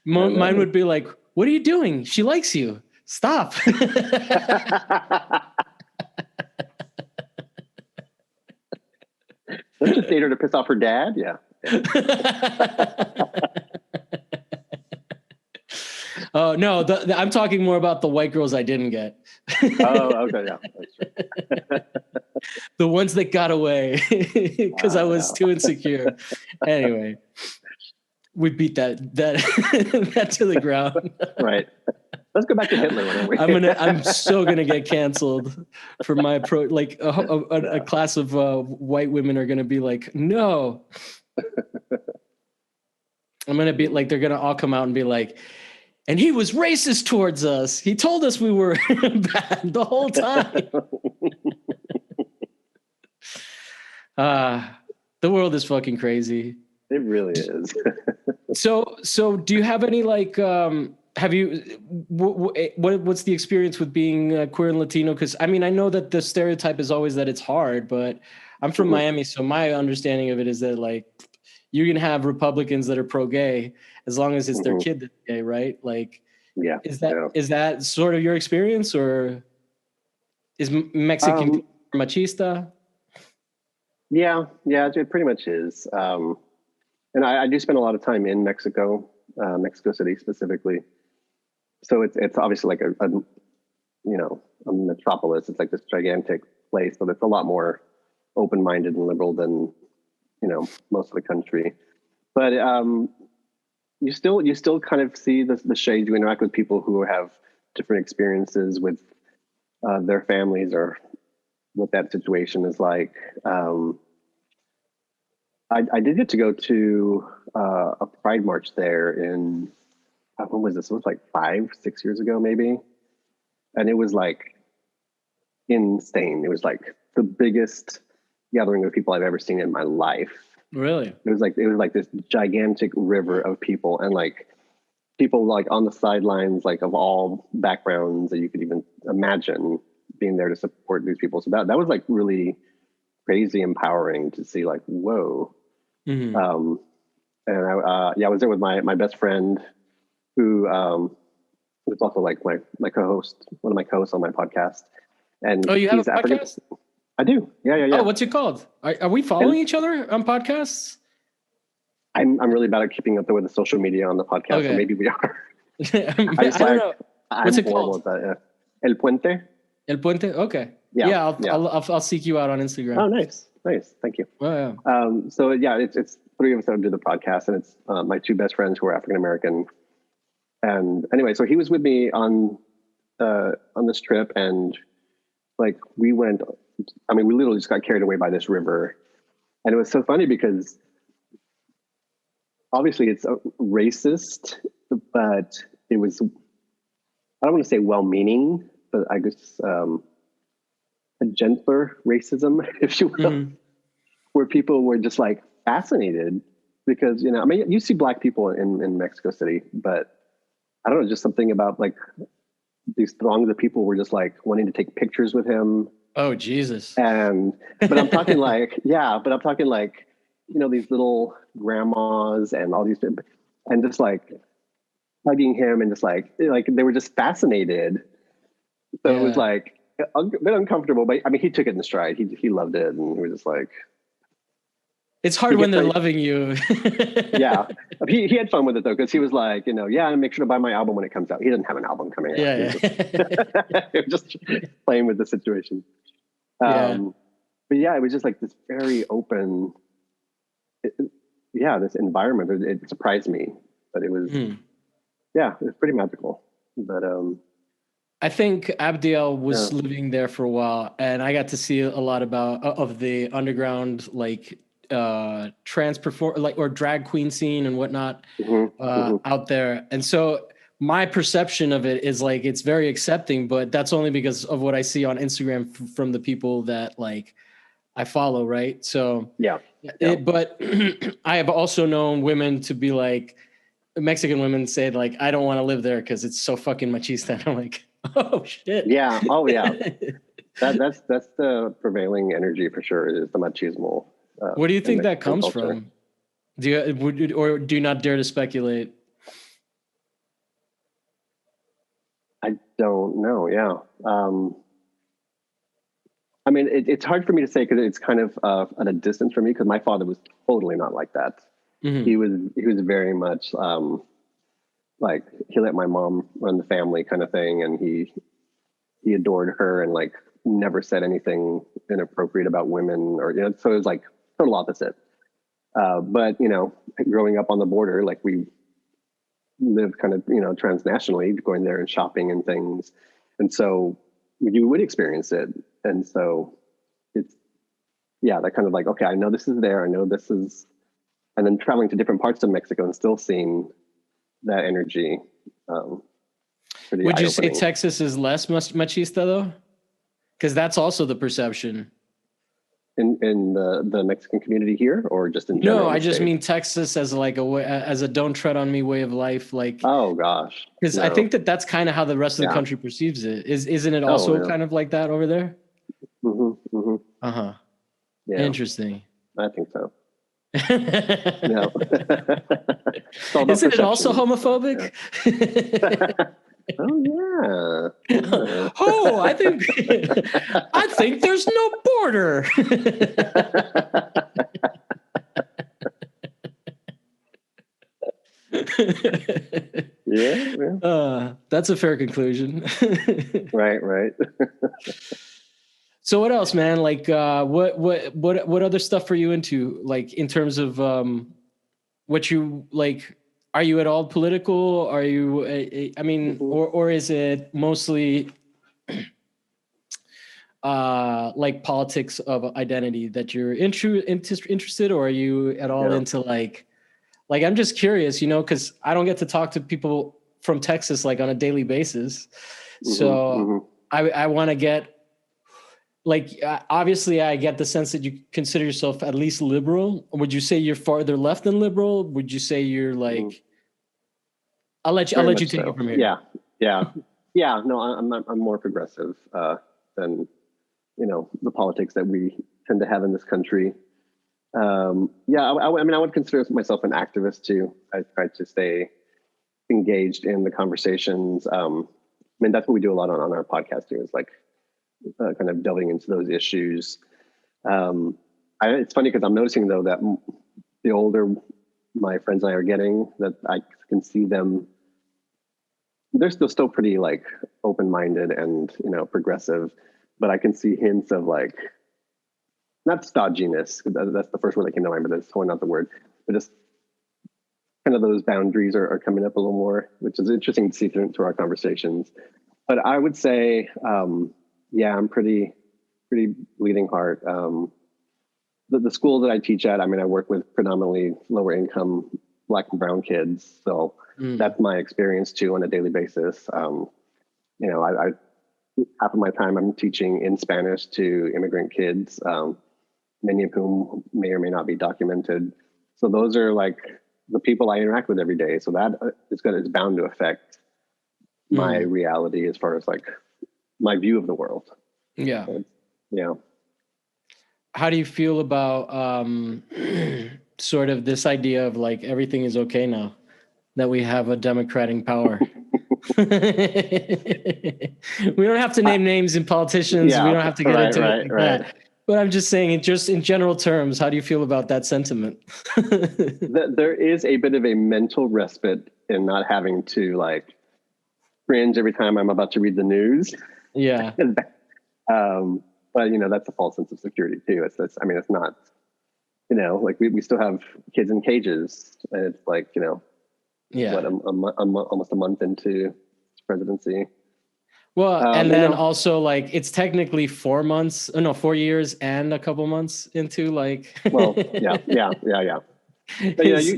[SPEAKER 1] Mine would be like, what are you doing? She likes you. Stop.
[SPEAKER 2] Let's just date her to piss off her dad. Yeah.
[SPEAKER 1] Oh no, I'm talking more about the white girls I didn't get.
[SPEAKER 2] Oh, okay, yeah, that's true.
[SPEAKER 1] The ones that got away because I was too insecure. Anyway, we beat that to the ground.
[SPEAKER 2] Right. Let's go back to Hitler.
[SPEAKER 1] I'm so gonna get canceled for my approach. Like a class of white women are gonna be like, no. I'm gonna be like, they're gonna all come out and be like, and he was racist towards us. He told us we were bad the whole time. The world is fucking crazy.
[SPEAKER 2] It really is.
[SPEAKER 1] So do you have any like? Have you? What's the experience with being queer and Latino? Because I mean, I know that the stereotype is always that it's hard, but I'm from Miami, so my understanding of it is that like you can have Republicans that are pro-gay as long as it's their kid that's gay, right? Like, is that sort of your experience, or is Mexican machista?
[SPEAKER 2] Yeah, it pretty much is. And I do spend a lot of time in Mexico, Mexico City specifically. So it's obviously like a metropolis. It's like this gigantic place, but it's a lot more open-minded and liberal than most of the country. But you still kind of see the shades. You interact with people who have different experiences with their families or what that situation is like. I did get to go to a Pride March there in, when was this? It was like 5-6 years ago, maybe. And it was like insane. It was like the biggest gathering of people I've ever seen in my life.
[SPEAKER 1] Really?
[SPEAKER 2] It was like this gigantic river of people, and like people like on the sidelines, like of all backgrounds that you could even imagine, being there to support these people. So that was like really crazy empowering to see, like, whoa. And I was there with my best friend, who was also like my co-host, one of my co-hosts on my podcast. And
[SPEAKER 1] you have a
[SPEAKER 2] African.
[SPEAKER 1] podcast?
[SPEAKER 2] I do. Yeah.
[SPEAKER 1] Oh, what's it called? Are we following each other on podcasts?
[SPEAKER 2] I'm really bad at keeping up with the social media on the podcast,
[SPEAKER 1] okay.
[SPEAKER 2] So maybe we are.
[SPEAKER 1] I don't know. What's it called?
[SPEAKER 2] El Puente.
[SPEAKER 1] El Puente. Okay.
[SPEAKER 2] Yeah.
[SPEAKER 1] I'll seek you out on Instagram.
[SPEAKER 2] Oh, nice. Thank you.
[SPEAKER 1] Oh, yeah.
[SPEAKER 2] So yeah, it's 3 of us that do the podcast, and it's my 2 best friends who are African American. And anyway, so he was with me on this trip, and like we literally just got carried away by this river. And it was so funny because obviously it's racist, but it was, I don't want to say well-meaning, but I guess a gentler racism, if you will, where people were just like fascinated because, I mean, you see Black people in Mexico City, but I don't know, just something about like these throngs of people were just like wanting to take pictures with him.
[SPEAKER 1] Oh, Jesus.
[SPEAKER 2] But I'm talking like, these little grandmas and all these, and just like hugging him and just like they were just fascinated. So it was like a bit uncomfortable, but I mean, he took it in stride. He loved it. And he was just like,
[SPEAKER 1] it's hard when they're loving you.
[SPEAKER 2] Yeah. He had fun with it though. Cause he was like, make sure to buy my album when it comes out. He didn't have an album coming out. He was just playing with the situation. But yeah, it was just like this very open, this environment. It surprised me, but it was, it was pretty magical. But
[SPEAKER 1] I think Abdiel was living there for a while, and I got to see a lot about of the underground like trans perform like or drag queen scene and whatnot out there. And so my perception of it is like it's very accepting, but that's only because of what I see on Instagram from the people that like I follow, right? So but I have also known women to be like Mexican women say like I don't want to live there because it's so fucking machista. And I'm like, oh shit.
[SPEAKER 2] Yeah. Oh yeah. That's the prevailing energy for sure. Is the machismo.
[SPEAKER 1] What do you think that comes from? Do you not dare to speculate?
[SPEAKER 2] I don't know. Yeah. I mean, it's hard for me to say because it's kind of at a distance from me because my father was totally not like that. Mm-hmm. He was very much like he let my mom run the family kind of thing, and he adored her and like never said anything inappropriate about women or so it was like total opposite. But growing up on the border, like we lived kind of transnationally, going there and shopping and things, and so you would experience it. And so it's, that kind of like, okay, I know this is there. I know this is, and then traveling to different parts of Mexico and still seeing that energy.
[SPEAKER 1] Would you say Texas is less machista though? Because that's also the perception.
[SPEAKER 2] In the Mexican community here, or just in general?
[SPEAKER 1] No, I just mean Texas as like as a don't tread on me way of life. Like,
[SPEAKER 2] oh gosh,
[SPEAKER 1] because I think that's kind of how the rest of the country perceives it. Isn't it also kind of like that over there?
[SPEAKER 2] Mm-hmm, mm-hmm.
[SPEAKER 1] Uh-huh. Yeah. Interesting.
[SPEAKER 2] I think so.
[SPEAKER 1] No. Isn't it also homophobic?
[SPEAKER 2] Yeah. Oh yeah.
[SPEAKER 1] Oh, I think there's no border.
[SPEAKER 2] Yeah.
[SPEAKER 1] That's a fair conclusion.
[SPEAKER 2] Right.
[SPEAKER 1] So what else, man? Like, what other stuff are you into? Like, in terms of what you like, are you at all political? Are you? I mean, or is it mostly like politics of identity that you're interested, or are you at all into like I'm just curious, because I don't get to talk to people from Texas like on a daily basis, so I want to get. Like, obviously, I get the sense that you consider yourself at least liberal. Would you say you're farther left than liberal? Would you say you're like? I'll let you take it from here.
[SPEAKER 2] Yeah. No, I'm more progressive than the politics that we tend to have in this country. I mean, I would consider myself an activist too. I try to stay engaged in the conversations. I mean, that's what we do a lot on our podcast too. Is like. Kind of delving into those issues. It's funny because I'm noticing though that the older my friends and I are getting, that I can see them, they're still pretty like open-minded and progressive, but I can see hints of like, not stodginess, that's the first word that came to mind, but that's totally not the word, but just kind of those boundaries are coming up a little more, which is interesting to see through our conversations. But I would say, I'm pretty bleeding heart. The school that I teach at, I mean, I work with predominantly lower income Black and brown kids. So that's my experience too on a daily basis. I half of my time I'm teaching in Spanish to immigrant kids, many of whom may or may not be documented. So those are like the people I interact with every day. So that it's bound to affect my reality as far as like my view of the world.
[SPEAKER 1] Yeah.
[SPEAKER 2] Yeah.
[SPEAKER 1] How do you feel about sort of this idea of like everything is okay now that we have a democratic power? We don't have to name names in politicians. We don't have to get into it like that. But I'm just saying, just in general terms, how do you feel about that sentiment?
[SPEAKER 2] There is a bit of a mental respite in not having to like cringe every time I'm about to read the news.
[SPEAKER 1] Yeah.
[SPEAKER 2] But that's a false sense of security too. It's not, like we still have kids in cages, and it's like, almost a month into presidency.
[SPEAKER 1] Well, and
[SPEAKER 2] You
[SPEAKER 1] then
[SPEAKER 2] know,
[SPEAKER 1] also like it's technically 4 months, oh no, 4 years and a couple months into like
[SPEAKER 2] well, yeah. But
[SPEAKER 1] his,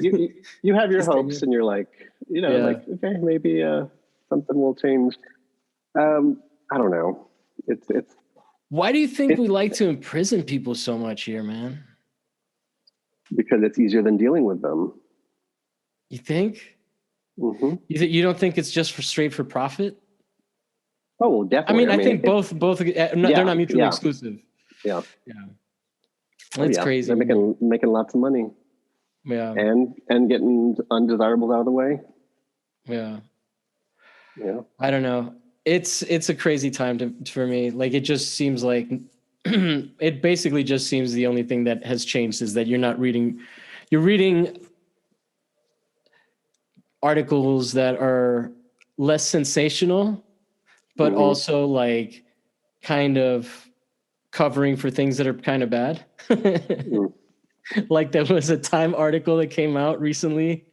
[SPEAKER 2] you have your
[SPEAKER 1] his
[SPEAKER 2] hopes,
[SPEAKER 1] tenure.
[SPEAKER 2] and you're like,
[SPEAKER 1] Yeah.
[SPEAKER 2] like, okay, maybe something will change. I don't know. It's
[SPEAKER 1] Why do you think
[SPEAKER 2] it's
[SPEAKER 1] we like to imprison people so much here, man?
[SPEAKER 2] because it's easier than dealing with them.
[SPEAKER 1] You think?
[SPEAKER 2] Hmm.
[SPEAKER 1] You don't think it's just for straight for profit?
[SPEAKER 2] Oh, well,
[SPEAKER 1] I
[SPEAKER 2] definitely.
[SPEAKER 1] mean,
[SPEAKER 2] I
[SPEAKER 1] I
[SPEAKER 2] mean,
[SPEAKER 1] think both they're not mutually
[SPEAKER 2] yeah,
[SPEAKER 1] exclusive.
[SPEAKER 2] yeah.
[SPEAKER 1] Yeah.
[SPEAKER 2] Oh,
[SPEAKER 1] That's
[SPEAKER 2] yeah.
[SPEAKER 1] crazy
[SPEAKER 2] They're
[SPEAKER 1] to me.
[SPEAKER 2] making lots of money
[SPEAKER 1] Yeah.
[SPEAKER 2] and getting undesirables out of the way.
[SPEAKER 1] Yeah.
[SPEAKER 2] Yeah.
[SPEAKER 1] I don't know. It's a crazy time for me. Like it just seems like it basically just seems the only thing that has changed is that you're reading articles that are less sensational, but
[SPEAKER 2] Hmm.
[SPEAKER 1] also like kind of covering for things that are kind of bad.
[SPEAKER 2] Mm.
[SPEAKER 1] Like there was a Time article that came out recently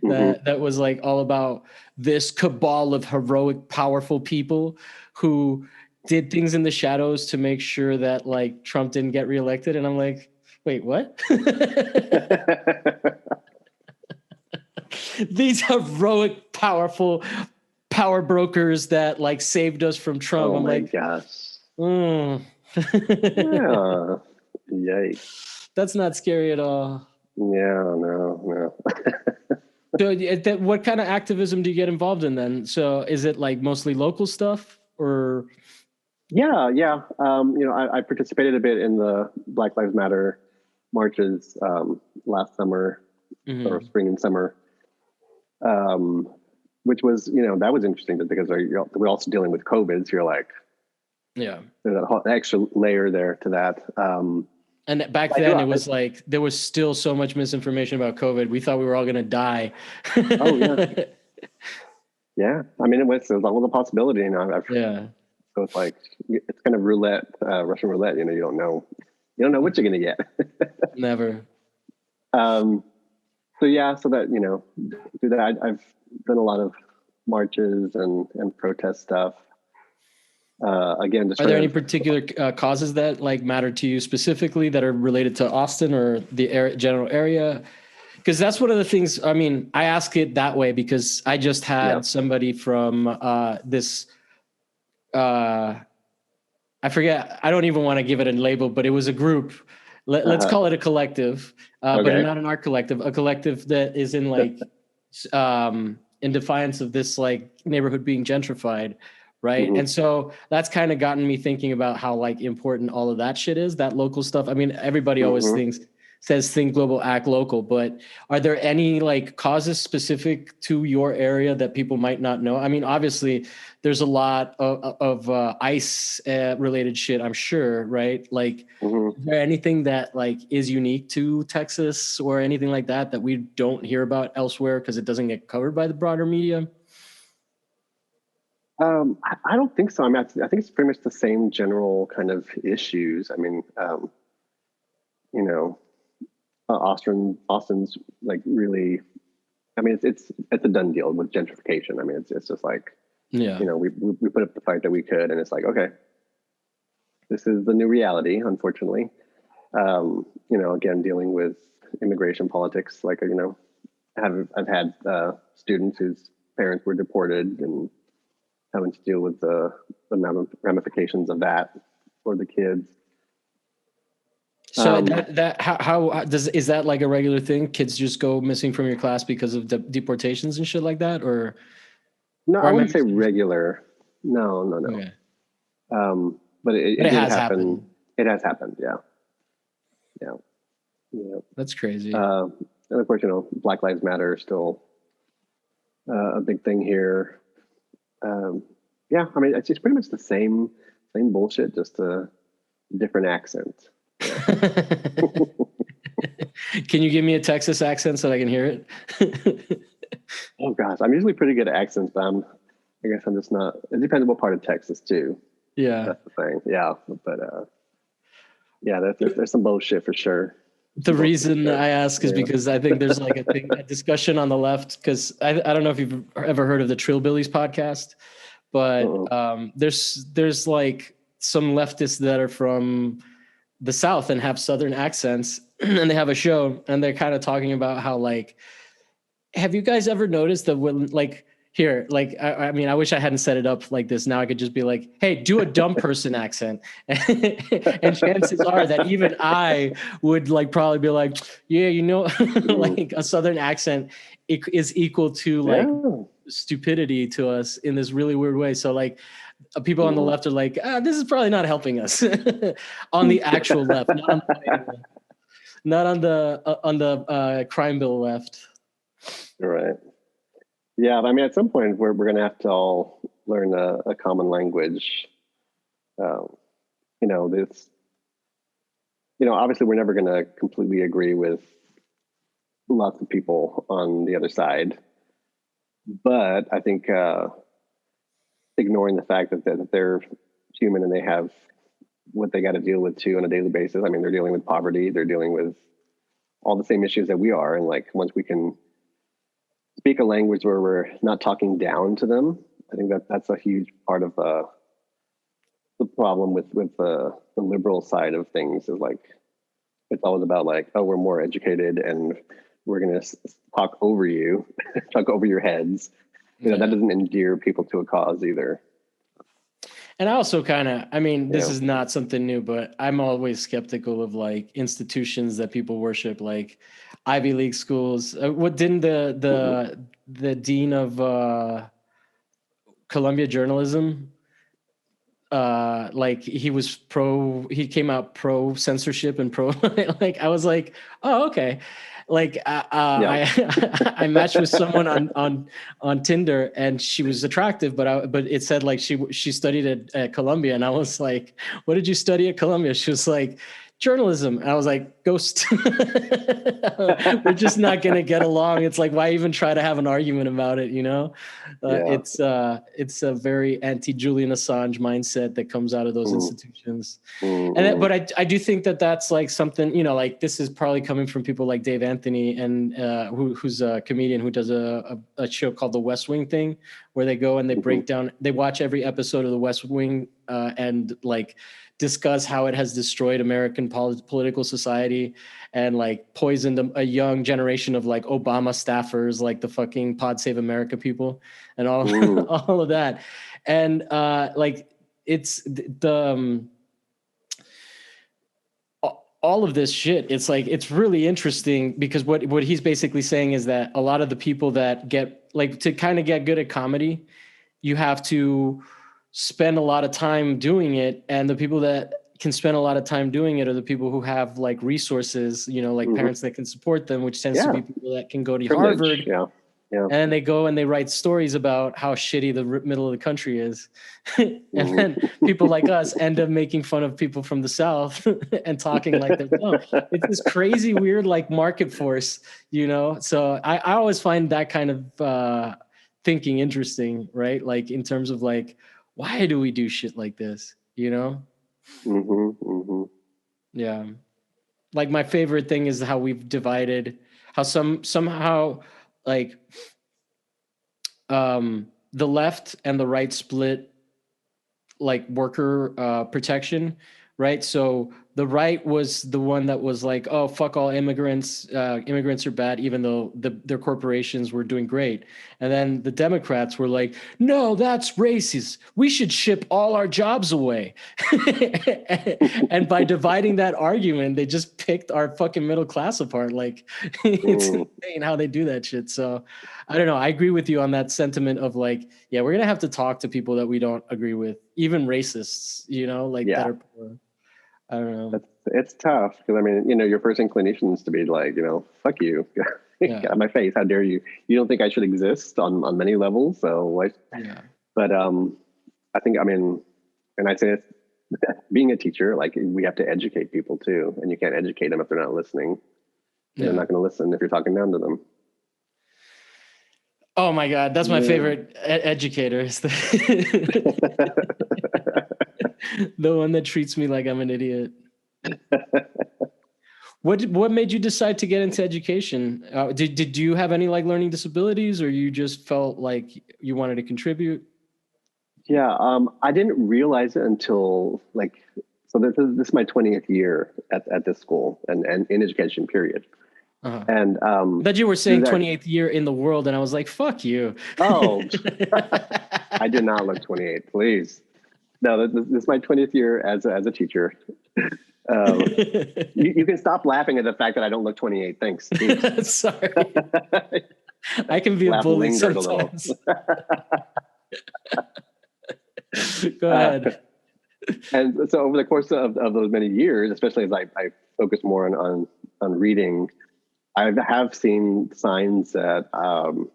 [SPEAKER 2] Hmm.
[SPEAKER 1] that was like all about this cabal of heroic, powerful people who did things in the shadows to make sure that like Trump didn't get reelected. And I'm like, wait, what? These heroic, powerful power brokers that like saved us from Trump.
[SPEAKER 2] Oh
[SPEAKER 1] I'm
[SPEAKER 2] my
[SPEAKER 1] like,
[SPEAKER 2] gosh.
[SPEAKER 1] mm.
[SPEAKER 2] Yeah. Yikes.
[SPEAKER 1] That's not scary at all.
[SPEAKER 2] Yeah. No.
[SPEAKER 1] So, what kind of activism do you get involved in then? So, is it like mostly local stuff, or?
[SPEAKER 2] Yeah. I participated a bit in the Black Lives Matter marches last summer or
[SPEAKER 1] Mhm.
[SPEAKER 2] spring and summer, um, which was, that was interesting because we're also dealing with COVID. So you're like,
[SPEAKER 1] Yeah.
[SPEAKER 2] there's a whole extra layer there to that.
[SPEAKER 1] And back
[SPEAKER 2] I do.
[SPEAKER 1] then, it was like there was still so much misinformation about COVID. We thought we were all going to die.
[SPEAKER 2] Oh yeah, yeah. I mean, it was always a possibility.
[SPEAKER 1] Yeah.
[SPEAKER 2] So it's like it's kind of roulette, Russian roulette. You don't know what you're gonna get.
[SPEAKER 1] Never.
[SPEAKER 2] um, so yeah, so that through that I've done a lot of marches and protest stuff. Again, just
[SPEAKER 1] Are there any
[SPEAKER 2] trying to.
[SPEAKER 1] particular causes that like matter to you specifically that are related to Austin or the general area? Because that's one of the things. I mean, I ask it that way because I just
[SPEAKER 2] Yeah.
[SPEAKER 1] had somebody from this. I forget. I don't even want to give it a label, but it was a group. Let's
[SPEAKER 2] Uh-huh.
[SPEAKER 1] call it a collective, but
[SPEAKER 2] Okay.
[SPEAKER 1] not an art collective. A collective that is in like in defiance of this like neighborhood being gentrified, right?
[SPEAKER 2] Hmm.
[SPEAKER 1] And so that's kind of gotten me thinking about how like important all of that shit is. That local stuff. I mean, everybody always
[SPEAKER 2] Hmm.
[SPEAKER 1] says think global, act local, but are there any like causes specific to your area that people might not know? I mean, obviously there's a lot of ice related shit, I'm sure, right? Like,
[SPEAKER 2] Hmm.
[SPEAKER 1] is there anything that like is unique to Texas or anything like that that we don't hear about elsewhere because it doesn't get covered by the broader media?
[SPEAKER 2] I don't think so. I mean, I think it's pretty much the same general kind of issues. I mean, you know, Austin's like really. I mean, it's a done deal with gentrification. I mean, it's just like,
[SPEAKER 1] Yeah.
[SPEAKER 2] we put up the fight that we could, and it's like, okay, this is the new reality, unfortunately. Again, dealing with immigration politics, like, I've had students whose parents were deported and having to deal with the ramifications of that for the kids.
[SPEAKER 1] So that how does is that like a regular thing? Kids just go missing from your class because of deportations and shit like that,
[SPEAKER 2] No, I
[SPEAKER 1] am I
[SPEAKER 2] wouldn't say
[SPEAKER 1] missing?
[SPEAKER 2] regular. No.
[SPEAKER 1] Okay,
[SPEAKER 2] But
[SPEAKER 1] but
[SPEAKER 2] it
[SPEAKER 1] it
[SPEAKER 2] did
[SPEAKER 1] has
[SPEAKER 2] happen.
[SPEAKER 1] happened.
[SPEAKER 2] It has happened. Yeah. Yeah.
[SPEAKER 1] That's crazy.
[SPEAKER 2] And of course, Black Lives Matter is still a big thing here. Um, yeah, I mean, it's just pretty much the same bullshit, just a different accent. Yeah.
[SPEAKER 1] Can you give me a Texas accent so that I can hear it?
[SPEAKER 2] Oh gosh, I'm usually pretty good at accents, but I guess I'm just not. It depends on what part of Texas too.
[SPEAKER 1] Yeah.
[SPEAKER 2] That's the thing. Yeah, but yeah, there's some bullshit for sure.
[SPEAKER 1] The
[SPEAKER 2] Some bullshit for
[SPEAKER 1] reason
[SPEAKER 2] sure.
[SPEAKER 1] I ask is
[SPEAKER 2] Yeah.
[SPEAKER 1] because I think there's like a discussion on the left because I don't know if you've ever heard of the Trillbillies podcast, but there's like some leftists that are from the South and have Southern accents, and they have a show, and they're kind of talking about how, like, have you guys ever noticed that when, like, here, like, I mean, I wish I hadn't set it up like this. Now I could just be like, hey, do a dumb person accent. And chances are that even I would like probably be like, yeah, you know, like a Southern accent is equal to like stupidity to us in this really weird way. So like people on the left are like, this is probably not helping us on the actual left, not on the crime bill left.
[SPEAKER 2] Right. Yeah, I mean, at some point we're going to have to all learn a common language. You know, this. You know, obviously, we're never going to completely agree with lots of people on the other side, but I think ignoring the fact that they're human and they have what they got to deal with too on a daily basis. I mean, they're dealing with poverty, they're dealing with all the same issues that we are, and like once we can speak a language where we're not talking down to them, I think that's a huge part of the problem with the liberal side of things is like, it's always about like, oh, we're more educated and we're going to talk over you, talk over your heads. You know, that doesn't endear people to a cause either.
[SPEAKER 1] And I also kind of, I mean, this is not something new, but I'm always skeptical of like institutions that people worship, like Ivy League schools. What didn't the dean of Columbia journalism, like he came out pro censorship and pro like, I was like, oh, okay. Like I matched with someone on Tinder, and she was attractive, but it said like she studied at Columbia, and I was like, what did you study at Columbia? She was like, journalism. And I was like, ghost. We're just not gonna get along. It's like, why even try to have an argument about it, you know? It's a very anti-Julian Assange mindset that comes out of those institutions. But I do think that's like something, you know, like this is probably coming from people like Dave Anthony, and who's a comedian who does a show called The West Wing thing, where they go and they break down, they watch every episode of The West Wing and like discuss how it has destroyed American political society and like poisoned a young generation of like Obama staffers, like the fucking Pod Save America people and all of that. And like it's all of this shit. It's like, it's really interesting because what he's basically saying is that a lot of the people that get like, to kind of get good at comedy, you have to spend a lot of time doing it, and the people that can spend a lot of time doing it are the people who have like resources, you know, like parents that can support them, which tends to be people that can go to Harvard. And then they go and they write stories about how shitty the middle of the country is. And then people like us end up making fun of people from the South and talking like they're dumb. It's this crazy, weird, like market force, you know? So I always find that kind of thinking interesting, right? Like in terms of like, why do we do shit like this? You know? Yeah. Like my favorite thing is how we've divided, how somehow like the left and the right split like worker protection, right? So the right was the one that was like, oh, fuck all immigrants. Immigrants are bad, even though their corporations were doing great. And then the Democrats were like, no, that's racist. We should ship all our jobs away. And by dividing that argument, they just picked our fucking middle class apart. Like, it's insane how they do that shit. So I don't know. I agree with you on that sentiment of like, yeah, we're going to have to talk to people that we don't agree with, even racists, you know, like that are poor. I don't know.
[SPEAKER 2] It's tough because I mean, you know, your first inclination is to be like, you know, fuck you, get out of my face. How dare you? You don't think I should exist on many levels. So what? Yeah. But I think, I mean, and I say it's being a teacher, like we have to educate people too, and you can't educate them if they're not listening. They're not going to listen if you're talking down to them.
[SPEAKER 1] Oh my God, that's my favorite educator. Is the one that treats me like I'm an idiot. What made you decide to get into education? Did you have any like learning disabilities, or you just felt like you wanted to contribute?
[SPEAKER 2] Yeah, I didn't realize it until like, so this is my 20th year at this school and in education period.
[SPEAKER 1] Uh-huh.
[SPEAKER 2] And
[SPEAKER 1] That you were saying
[SPEAKER 2] that,
[SPEAKER 1] 28th year in the world, and I was like, "Fuck you."
[SPEAKER 2] oh, I did not look 28, please. No, this is my 20th year as a teacher. You can stop laughing at the fact that I don't look 28. Thanks.
[SPEAKER 1] Sorry, I can be a bully sometimes. Go ahead.
[SPEAKER 2] And so over the course of those many years, especially as I focus more on reading, I have seen signs that I'm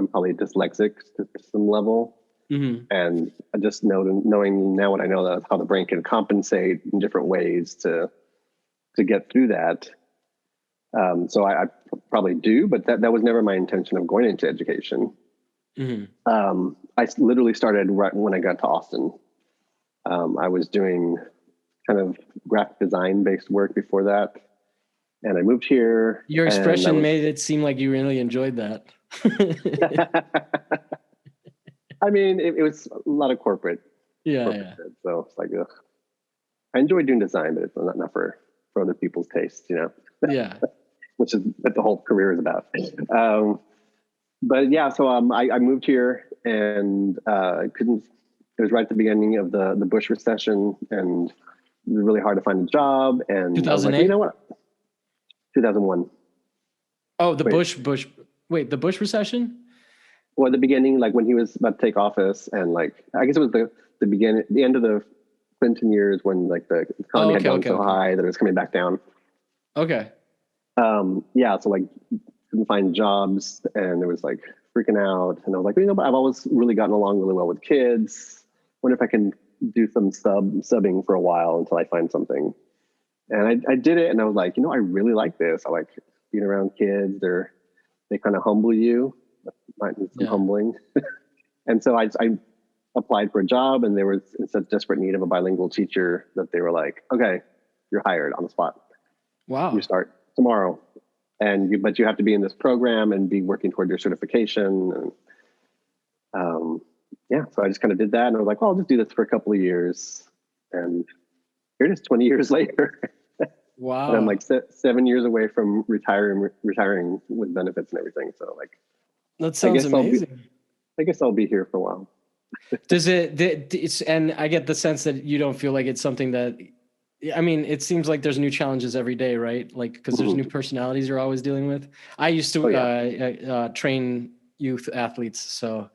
[SPEAKER 2] probably dyslexic to some level.
[SPEAKER 1] Mm-hmm.
[SPEAKER 2] And I just knowing now what I know, that's how the brain can compensate in different ways to get through that. So I probably do, but that was never my intention of going into education.
[SPEAKER 1] Mm-hmm.
[SPEAKER 2] I literally started right when I got to Austin. I was doing kind of graphic design based work before that. And I moved here.
[SPEAKER 1] Your expression made it seem like you really enjoyed that.
[SPEAKER 2] I mean, it was a lot of corporate.
[SPEAKER 1] Yeah.
[SPEAKER 2] So it's like, I enjoy doing design, but it's not for other people's tastes, you know?
[SPEAKER 1] Yeah.
[SPEAKER 2] Which is what the whole career is about. But yeah, so I moved here and it was right at the beginning of the Bush recession, and it was really hard to find a job. And
[SPEAKER 1] 2008?
[SPEAKER 2] I was like, you know what? 2001.
[SPEAKER 1] Oh, the Bush recession?
[SPEAKER 2] Well, at the beginning, like when he was about to take office, and like, I guess it was the end of the Clinton years when like the economy had gone so high that it was coming back down.
[SPEAKER 1] Okay.
[SPEAKER 2] Yeah, so like couldn't find jobs, and it was like freaking out. And I was like, you know, but I've always really gotten along really well with kids. Wonder if I can do some subbing for a while until I find something. And I did it, and I was like, you know, I really like this. I like being around kids. They kind of humble you. Might need some humbling. And so I applied for a job, and they were in such desperate need of a bilingual teacher that they were like, okay, you're hired on the spot.
[SPEAKER 1] Wow.
[SPEAKER 2] You start tomorrow. But you have to be in this program and be working toward your certification. And so I just kind of did that, and I was like, well, I'll just do this for a couple of years. And here it is 20 years later.
[SPEAKER 1] Wow.
[SPEAKER 2] And I'm like 7 years away from retiring with benefits and everything. So like,
[SPEAKER 1] that sounds amazing.
[SPEAKER 2] I guess I'll be here for a while.
[SPEAKER 1] And I get the sense that you don't feel like it's something that, I mean, it seems like there's new challenges every day, right? Like, because there's new personalities you're always dealing with. I used to train youth athletes, so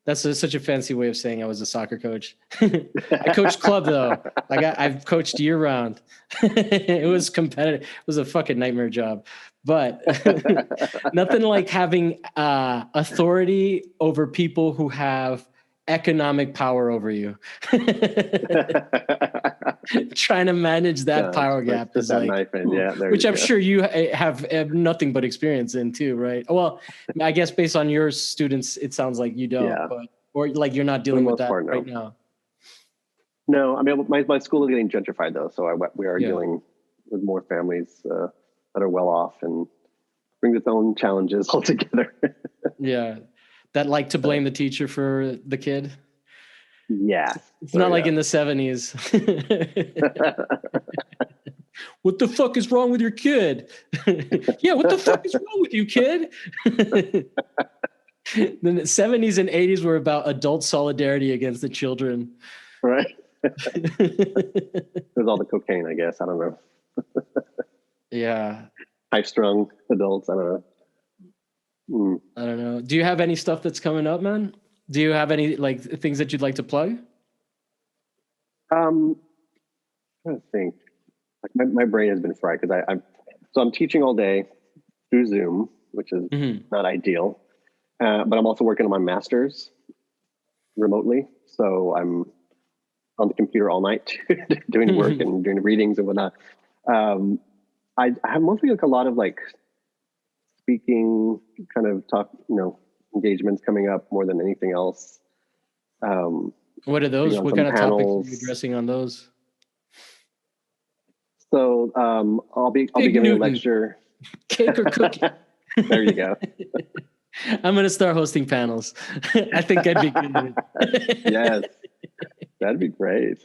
[SPEAKER 1] that's such a fancy way of saying I was a soccer coach. I coached club though. I've coached year round. It was competitive. It was a fucking nightmare job, but nothing like having authority over people who have economic power over you. Trying to manage that power gap is like, which I'm sure you have nothing but experience in too, right? Well, I guess based on your students, it sounds like you don't, but or like you're not dealing with that right now.
[SPEAKER 2] No, I mean, my school is getting gentrified though, so we are dealing with more families that are well off, and brings its own challenges altogether.
[SPEAKER 1] Yeah, that like to blame the teacher for the kid.
[SPEAKER 2] Yeah,
[SPEAKER 1] it's not like in the 70s. What the fuck is wrong with your kid? Yeah, what the fuck is wrong with you, kid? Then the 70s and 80s were about adult solidarity against the children.
[SPEAKER 2] Right. There's all the cocaine, I guess. I don't know.
[SPEAKER 1] Yeah.
[SPEAKER 2] High-strung adults. I don't know.
[SPEAKER 1] I don't know. Do you have any stuff that's coming up, man? Do you have any like things that you'd like to plug?
[SPEAKER 2] I'm trying to think. Like my brain has been fried because I'm teaching all day through Zoom, which is not ideal. But I'm also working on my master's remotely, so I'm on the computer all night doing work and doing readings and whatnot. I have mostly like a lot of like speaking kind of talk, engagements coming up more than anything else.
[SPEAKER 1] What are those? What kind of topics are you addressing on those?
[SPEAKER 2] So I'll be giving a lecture.
[SPEAKER 1] Cake or cookie?
[SPEAKER 2] There you go.
[SPEAKER 1] I'm gonna start hosting panels. I think I'd be good at it.
[SPEAKER 2] Yes, that'd be great.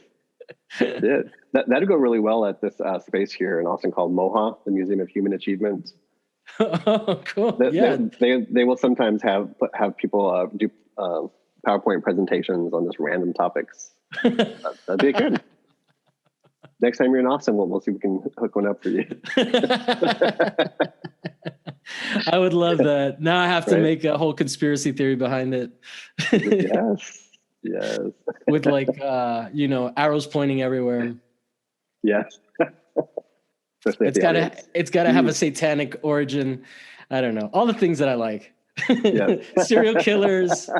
[SPEAKER 2] Yeah, that'd go really well at this space here in Austin called MOHA, the Museum of Human Achievement.
[SPEAKER 1] Oh, cool.
[SPEAKER 2] They will sometimes have people do PowerPoint presentations on just random topics. That'd be good. Next time you're in Austin, we'll see if we can hook one up for you.
[SPEAKER 1] I would love that. Now I have to make a whole conspiracy theory behind it.
[SPEAKER 2] Yes.
[SPEAKER 1] With like, arrows pointing everywhere.
[SPEAKER 2] Yes.
[SPEAKER 1] It's gotta have a satanic origin. I don't know. All the things that I like.
[SPEAKER 2] Yeah.
[SPEAKER 1] Serial killers.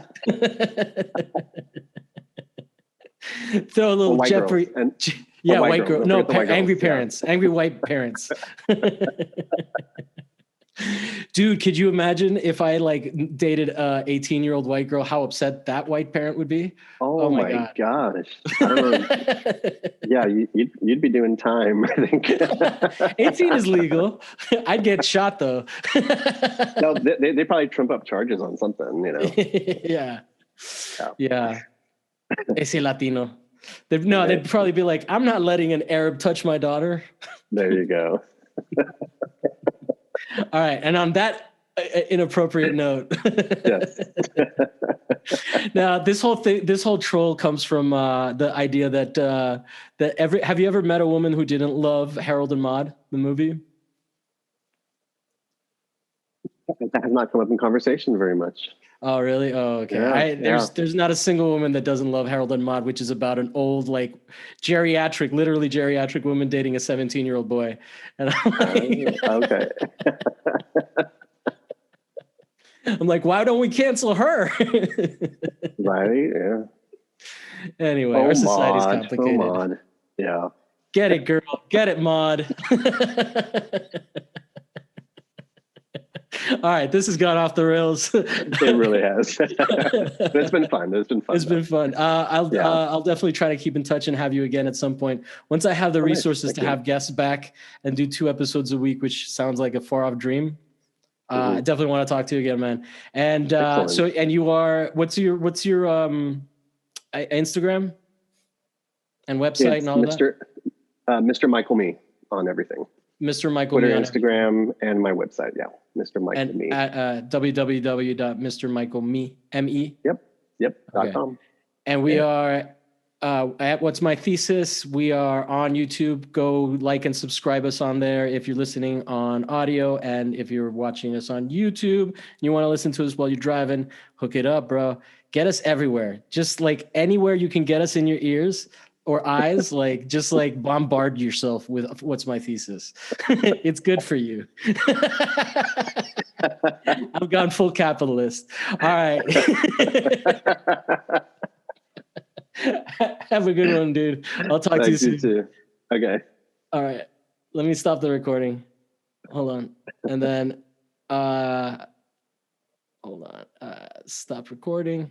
[SPEAKER 1] Throw a little Jeffrey. White girl. No, angry parents. Yeah. Angry white parents. Dude, could you imagine if I like dated a 18-year-old white girl, how upset that white parent would be?
[SPEAKER 2] Oh my gosh. I don't know. Yeah, you'd be doing time, I think.
[SPEAKER 1] 18 is legal. I'd get shot though.
[SPEAKER 2] No, they probably trump up charges on something,
[SPEAKER 1] Yeah. Ese Latino. They'd probably be like, I'm not letting an Arab touch my daughter. There
[SPEAKER 2] you go.
[SPEAKER 1] All right. And on that inappropriate note,
[SPEAKER 2] yes.
[SPEAKER 1] Now this whole troll comes from the idea that have you ever met a woman who didn't love Harold and Maude, the movie?
[SPEAKER 2] That has not come up in conversation very much.
[SPEAKER 1] Oh, really? Oh, okay. There's not a single woman that doesn't love Harold and Maude, which is about an old, like literally geriatric woman dating a 17-year-old boy. And I'm like, okay. I'm like, why don't we cancel her?
[SPEAKER 2] Right? Yeah.
[SPEAKER 1] Anyway, our society's complicated.
[SPEAKER 2] Maude. Yeah.
[SPEAKER 1] Get it, girl. Get it, Maude. All right, this has gone off the rails.
[SPEAKER 2] It really has. It's been fun. It's been fun.
[SPEAKER 1] I'll definitely try to keep in touch and have you again at some point. Once I have the resources to have guests back and do 2 episodes a week, which sounds like a far off dream. I definitely want to talk to you again, man. And and you are, what's your Instagram and website and all that?
[SPEAKER 2] Mr. Michael Me on everything.
[SPEAKER 1] Mr. Michael
[SPEAKER 2] Twitter, Instagram, and my website. Yeah, Mr. Michael Me.
[SPEAKER 1] At www.mrmichaelme.
[SPEAKER 2] .com.
[SPEAKER 1] And we are at What's My Thesis. We are on YouTube. Go like and subscribe us on there if you're listening on audio, and if you're watching us on YouTube and you want to listen to us while you're driving, hook it up, bro. Get us everywhere. Just like anywhere you can get us in your ears or eyes, just bombard yourself with What's My Thesis. It's good for you. I've gone full capitalist. All right. Have a good one, dude. I'll talk to you soon.
[SPEAKER 2] You too. Okay.
[SPEAKER 1] All right. Let me stop the recording. Hold on. And then, hold on. Stop recording.